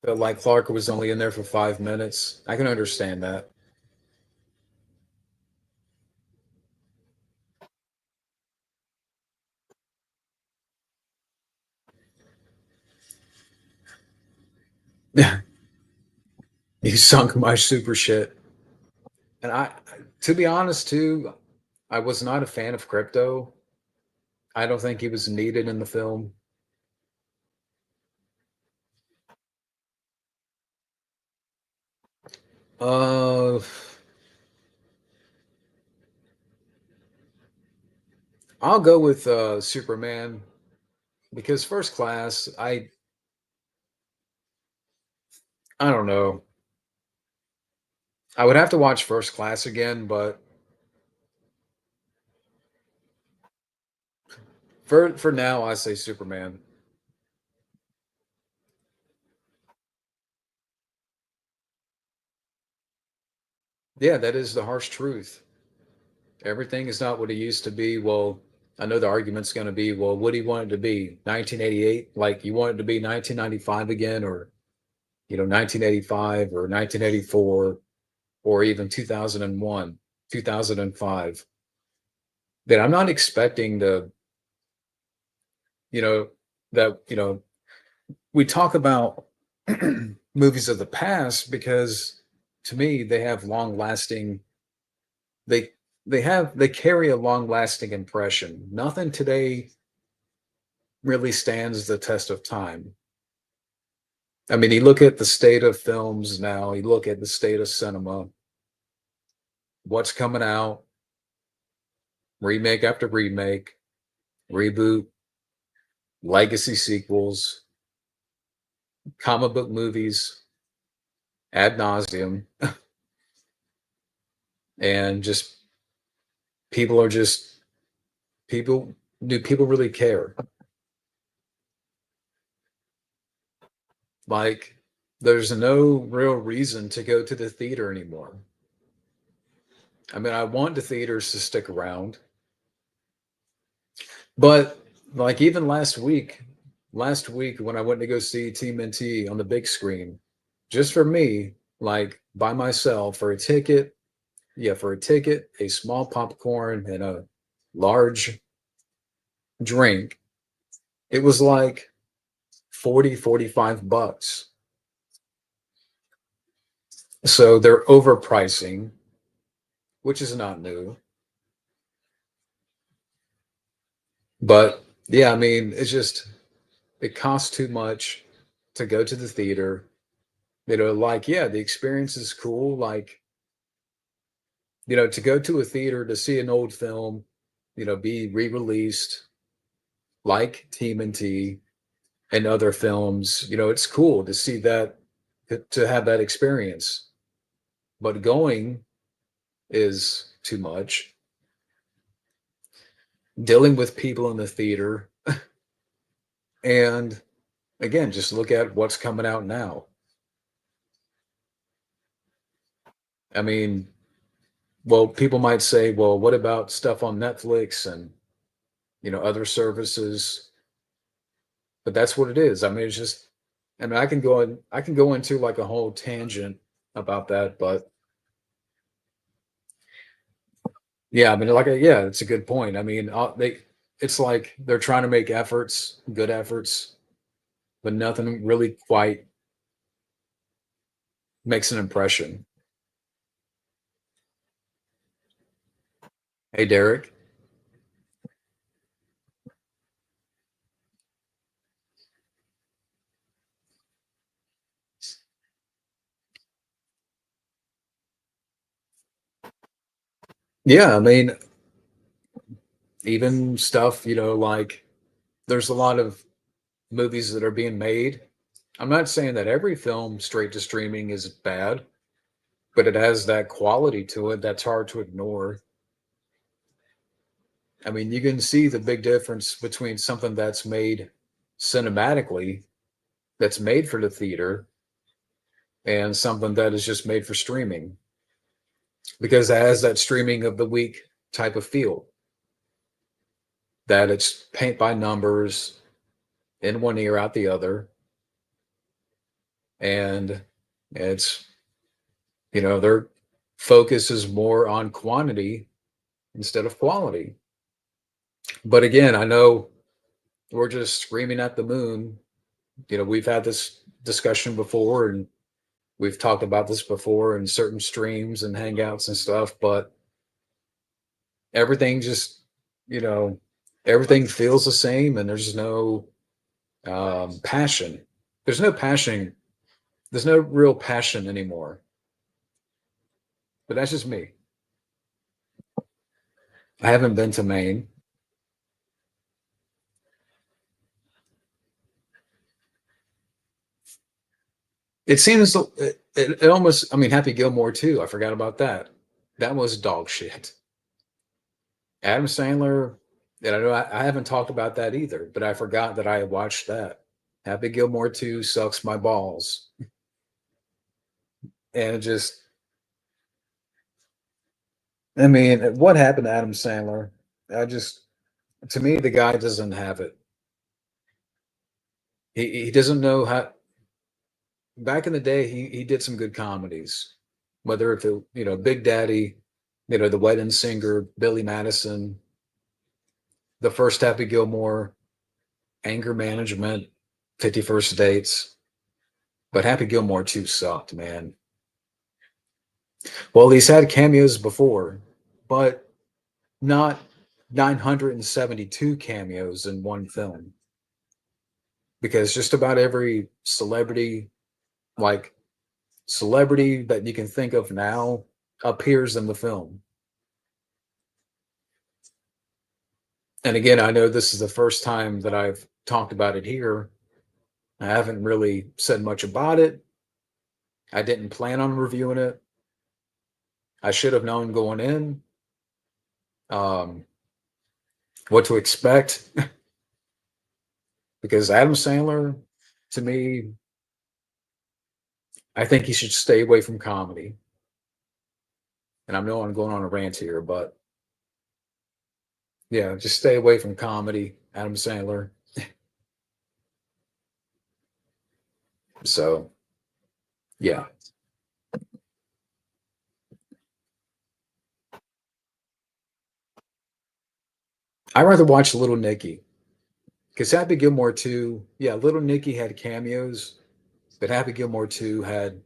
But like Clark was only in there for 5 minutes. I can understand that. He sunk my super shit. And to be honest, too, I was not a fan of Crypto. I don't think he was needed in the film. Uh, I'll go with Superman because First Class, I don't know. I would have to watch First Class again, but for now, I say Superman. Yeah, that is the harsh truth. Everything is not what it used to be. Well, I know the argument's going to be, well, what do you want it to be? 1988? Like you want it to be 1995 again, or 1985 or 1984, or even 2001, 2005. That I'm not expecting you know, that we talk about movies of the past because to me they have long lasting they they carry a long lasting impression. Nothing today really stands the test of time. I mean, you look at the state of films now, you look at the state of cinema, what's coming out, remake after remake, reboot, legacy sequels, comic book movies ad nauseum, and just people are just people. Do people really care? Like, there's no real reason to go to the theater anymore. I mean, I want the theaters to stick around, but like even last week when I went to go see TMNT on the big screen, just for me, like by myself for a ticket, for a ticket, a small popcorn and a large drink, it was like 45 bucks. So they're overpricing, which is not new. But yeah, I mean, it costs too much to go to the theater. Like, yeah, the experience is cool. Like, to go to a theater to see an old film, be re-released like TMNT and other films, it's cool to see that, to have that experience. But going is too much. Dealing with people in the theater, and again, just look at what's coming out now. I mean, well, people might say, well, what about stuff on Netflix and other services? But that's what it is. I mean, it's just, I mean, I can go into like a whole tangent about that, but yeah, I mean, yeah, it's a good point. I mean, it's like they're trying to make efforts, good efforts, but nothing really quite makes an impression. Hey, Derek. Yeah, I mean, even stuff, like there's a lot of movies that are being made. I'm not saying that every film straight to streaming is bad, but it has that quality to it that's hard to ignore. I mean, you can see the big difference between something that's made cinematically, that's made for the theater, and something that is just made for streaming, because it has that streaming of the week type of feel, that it's paint by numbers, in one ear, out the other. And it's, their focus is more on quantity instead of quality. But again, I know we're just screaming at the moon. We've had this discussion before, and we've talked about this before in certain streams and hangouts and stuff, but everything just, you know, everything feels the same, and there's no passion. There's no passion. There's no real passion anymore. But that's just me. I haven't been to Maine. It seems it almost. I mean, Happy Gilmore too. I forgot about that. That was dog shit. Adam Sandler. And I know I haven't talked about that either, but I forgot that I watched that. Happy Gilmore 2 sucks my balls. And it just, I mean, what happened to Adam Sandler? I just, to me, the guy doesn't have it. He doesn't know how. Back in the day, he did some good comedies, whether if it, Big Daddy, The Wedding Singer, Billy Madison, the first Happy Gilmore, Anger Management, 51st Dates. But Happy Gilmore 2 sucked, man. Well, he's had cameos before, but not 972 cameos in one film. Because just about every like celebrity that you can think of now appears in the film. And again, I know this is the first time that I've talked about it here. I haven't really said much about it. I didn't plan on reviewing it. I should have known going in what to expect. Because Adam Sandler, to me, I think he should stay away from comedy. And I know I'm going on a rant here, but yeah, just stay away from comedy. Adam Sandler. So, yeah. I rather watch Little Nicky because Happy Gilmore 2, yeah, Little Nicky had cameos, but Happy Gilmore 2 had,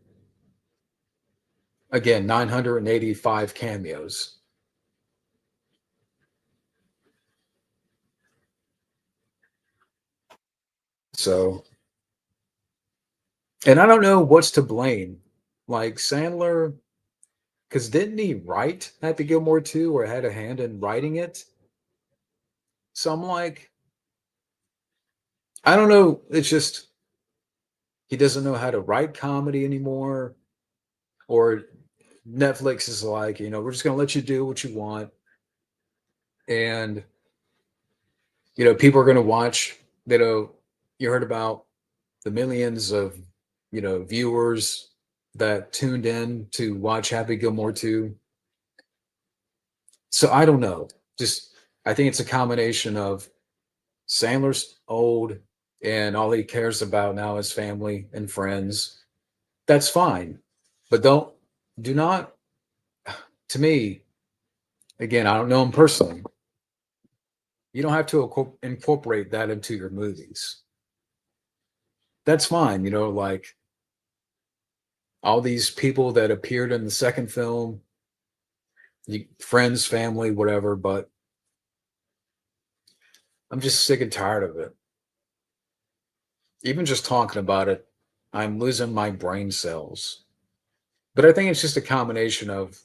again, 985 cameos. So, and I don't know what's to blame. Like Sandler, because didn't he write Happy Gilmore 2 or had a hand in writing it? So I'm like, I don't know. It's just he doesn't know how to write comedy anymore. Or Netflix is like, we're just going to let you do what you want. And, people are going to watch, you heard about the millions of, viewers that tuned in to watch Happy Gilmore 2. So I don't know. Just, I think it's a combination of Sandler's old and all he cares about now is family and friends. That's fine. But do not, to me, again, I don't know him personally. You don't have to incorporate that into your movies. That's fine. Like all these people that appeared in the second film, friends, family, whatever, but I'm just sick and tired of it. Even just talking about it, I'm losing my brain cells. But I think it's just a combination of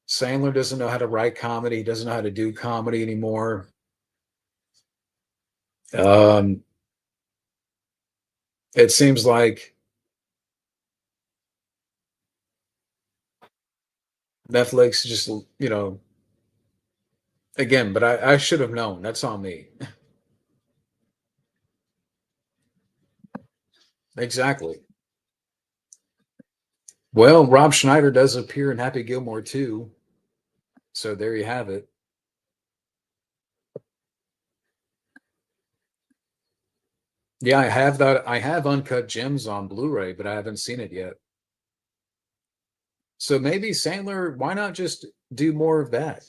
Sandler doesn't know how to write comedy, he doesn't know how to do comedy anymore. Um, it seems like Netflix just, again, but I should have known. That's on me. Exactly. Well, Rob Schneider does appear in Happy Gilmore too. So there you have it. Yeah, I have that. I have Uncut Gems on Blu-ray, but I haven't seen it yet. So maybe Sandler, why not just do more of that?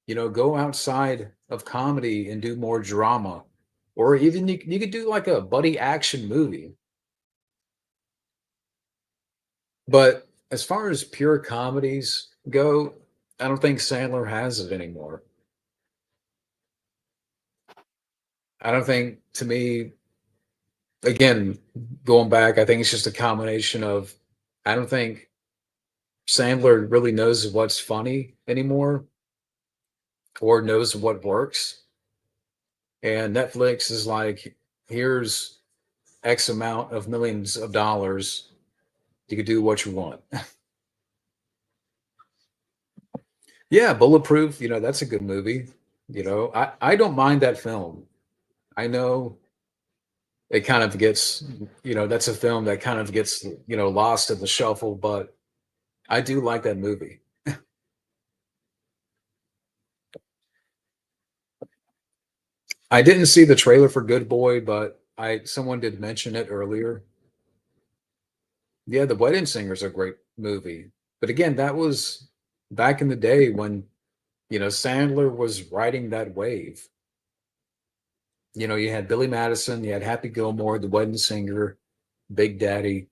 Go outside of comedy and do more drama. Or even you could do like a buddy action movie. But as far as pure comedies go, I don't think Sandler has it anymore. I don't think, to me, again, going back, I think it's just a combination of, I don't think Sandler really knows what's funny anymore or knows what works. And Netflix is like, here's X amount of millions of dollars. You could do what you want. Yeah, Bulletproof, that's a good movie. I don't mind that film. I know it kind of gets, that's a film that kind of gets, lost in the shuffle, but I do like that movie. I didn't see the trailer for Good Boy, but someone did mention it earlier. Yeah, The Wedding Singer is a great movie. But again, that was back in the day when, Sandler was riding that wave. You had Billy Madison, you had Happy Gilmore, The Wedding Singer, Big Daddy.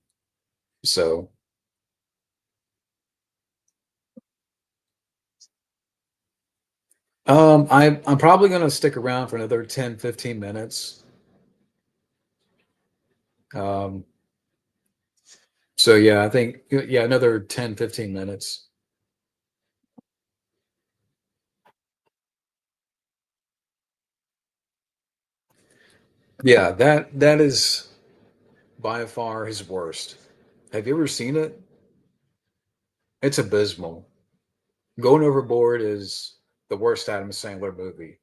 So, I'm probably going to stick around for another 10, 15 minutes. Um, so yeah, I think, yeah, another 10, 15 minutes. Yeah, that is by far his worst. Have you ever seen it? It's abysmal. Going Overboard is the worst Adam Sandler movie.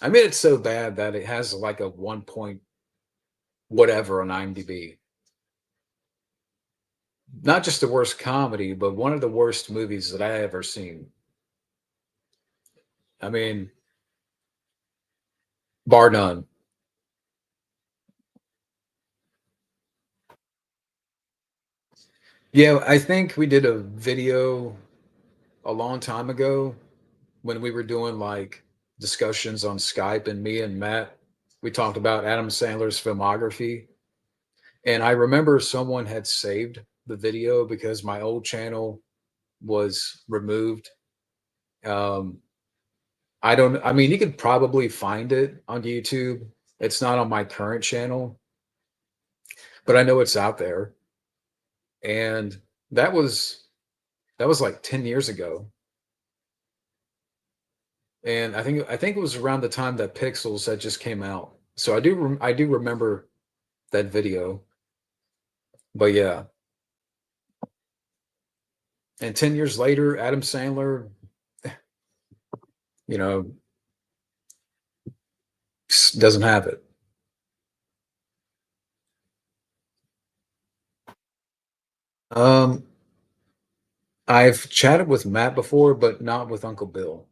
I mean, it's so bad that it has like a 1 point whatever on IMDb. Not just the worst comedy, but one of the worst movies that I ever seen. I mean, bar none. Yeah, I think we did a video a long time ago when we were doing like discussions on Skype, and me and Matt, we talked about Adam Sandler's filmography. And I remember someone had saved the video because my old channel was removed. Um, I mean, you could probably find it on YouTube. It's not on my current channel, but I know it's out there. And that was that was like 10 years ago. And I think it was around the time that Pixels had just came out. So I do remember that video. But yeah, and 10 years later, Adam Sandler, you know, doesn't have it. Um, I've chatted with Matt before, but not with Uncle Bill.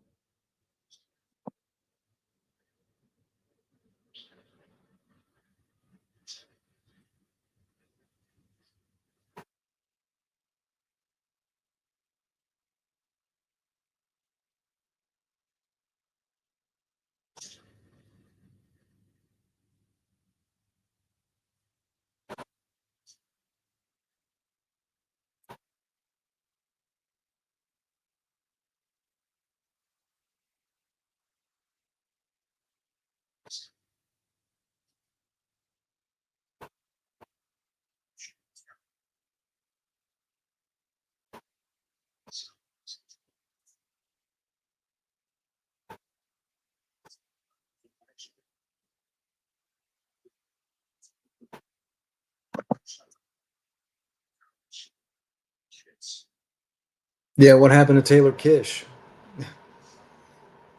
Yeah, what happened to Taylor Kish?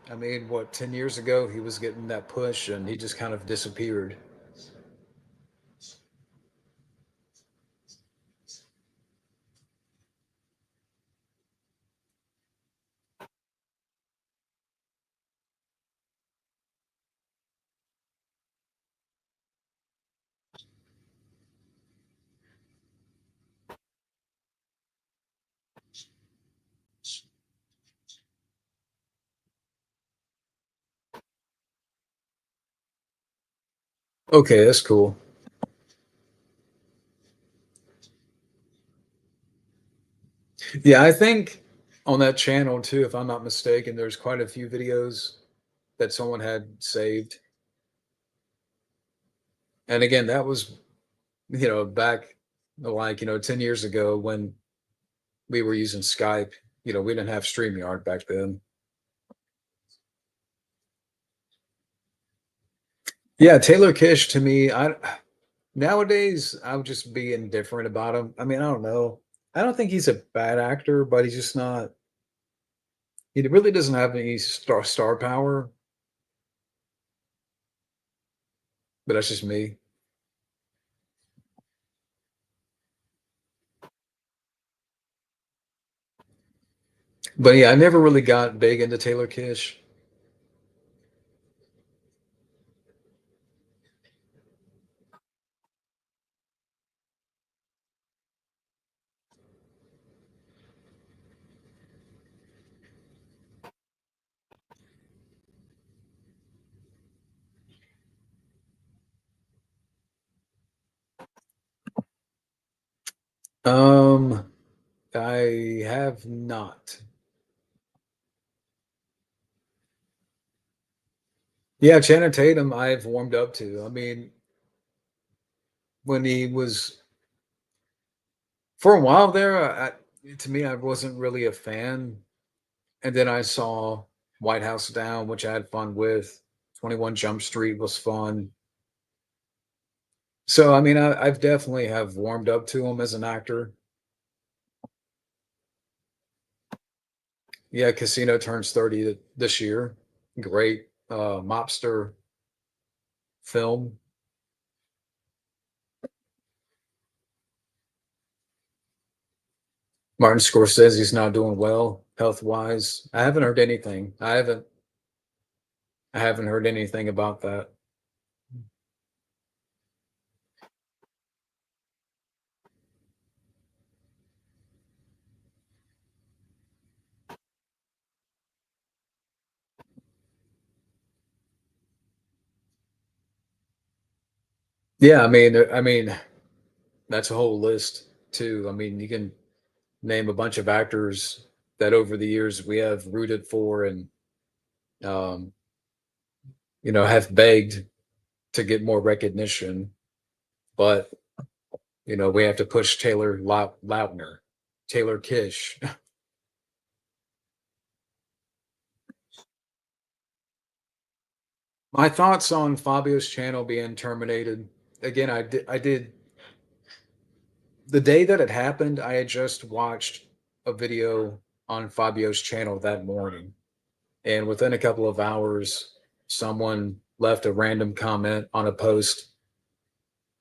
I mean, what, 10 years ago, he was getting that push and he just kind of disappeared. Okay, that's cool. Yeah, I think on that channel too, if I'm not mistaken, there's quite a few videos that someone had saved. And again, that was, back like, 10 years ago when we were using Skype. We didn't have StreamYard back then. Yeah, Taylor Kish to me, I nowadays I would just be indifferent about him. I mean, I don't know. I don't think he's a bad actor, but he's just not. He really doesn't have any star power. But that's just me. But yeah, I never really got big into Taylor Kish. Um, I have not. Yeah, Channing Tatum, I've warmed up to. I mean, when he was for a while there, to me, I wasn't really a fan. And then I saw White House Down, which I had fun with. 21 Jump Street was fun. So, I mean, I've definitely have warmed up to him as an actor. Yeah, Casino turns 30 this year. Great mobster film. Martin Scorsese's not doing well health wise. I haven't heard anything. I haven't. I haven't heard anything about that. Yeah, I mean, that's a whole list too. I mean, you can name a bunch of actors that over the years we have rooted for and um, have begged to get more recognition, but we have to push Lautner, Taylor Kish. My thoughts on Fabio's channel being terminated. Again, I did the day that it happened, I had just watched a video on Fabio's channel that morning. And within a couple of hours, someone left a random comment on a post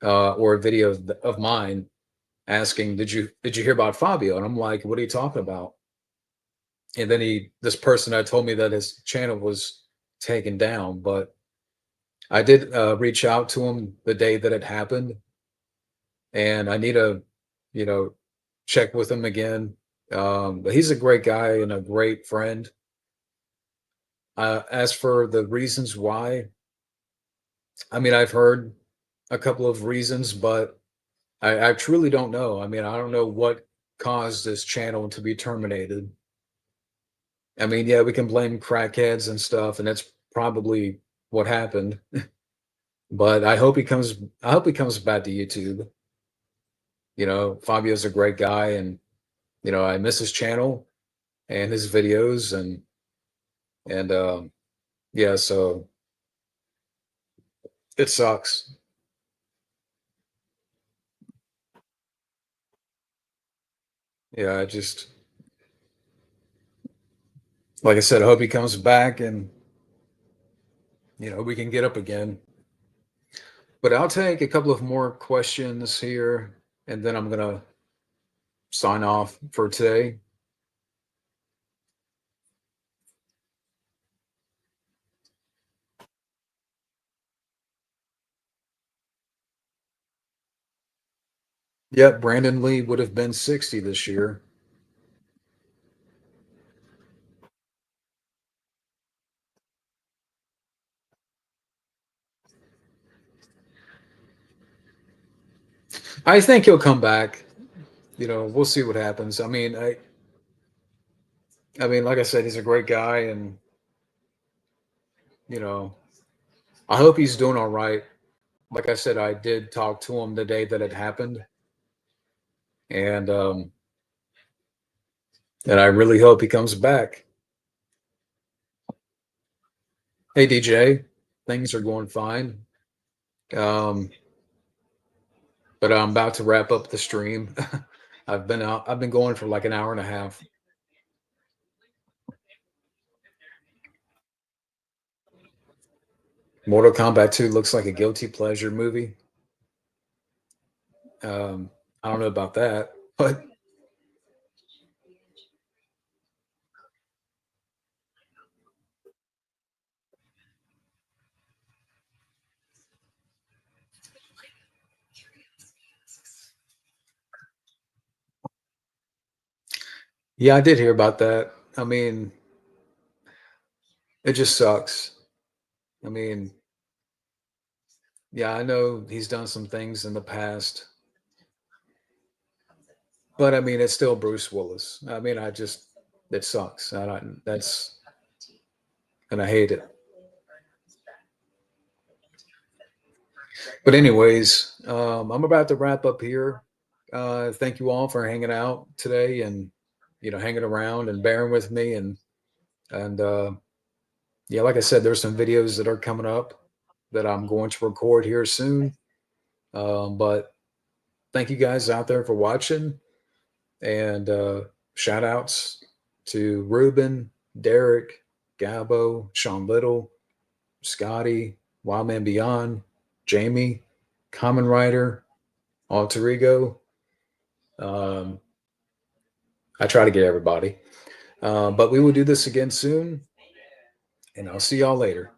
or a video of mine asking, "Did you hear about Fabio?" And I'm like, "What are you talking about?" And then this person had told me that his channel was taken down, but I did reach out to him the day that it happened, and I need to, you know, check with him again. But he's a great guy and a great friend. As for the reasons why, I mean, I've heard a couple of reasons, but I truly don't know. I mean, I don't know what caused this channel to be terminated. I mean, yeah, we can blame crackheads and stuff, and that's probably what happened. But I hope he comes back to YouTube. Fabio's a great guy, and I miss his channel and his videos, and yeah, so it sucks. Yeah, I just like I said, I hope he comes back and we can get up again. But I'll take a couple of more questions here, and then I'm gonna sign off for today. Yep, Brandon Lee would have been 60 this year. I think he'll come back. We'll see what happens. I mean, like I said, he's a great guy, and you know, I hope he's doing all right. Like I said, I did talk to him the day that it happened, and I really hope he comes back. Hey, DJ, things are going fine. Um, but I'm about to wrap up the stream. I've been going for like an hour and a half. Mortal Kombat 2 looks like a guilty pleasure movie. Um, I don't know about that, but yeah, I did hear about that. I mean, it just sucks. I mean, yeah, I know he's done some things in the past, but I mean, it's still Bruce Willis. I mean, it sucks. And I hate it. But anyways, I'm about to wrap up here. Thank you all for hanging out today and hanging around and bearing with me and yeah, like I said, there's some videos that are coming up that I'm going to record here soon. But thank you guys out there for watching and shout outs to Ruben, Derek, Gabo, Sean Little, Scotty, Wildman Beyond, Jamie, Common Rider, Alter Ego. Um, I try to get everybody. But we will do this again soon, and I'll see y'all later.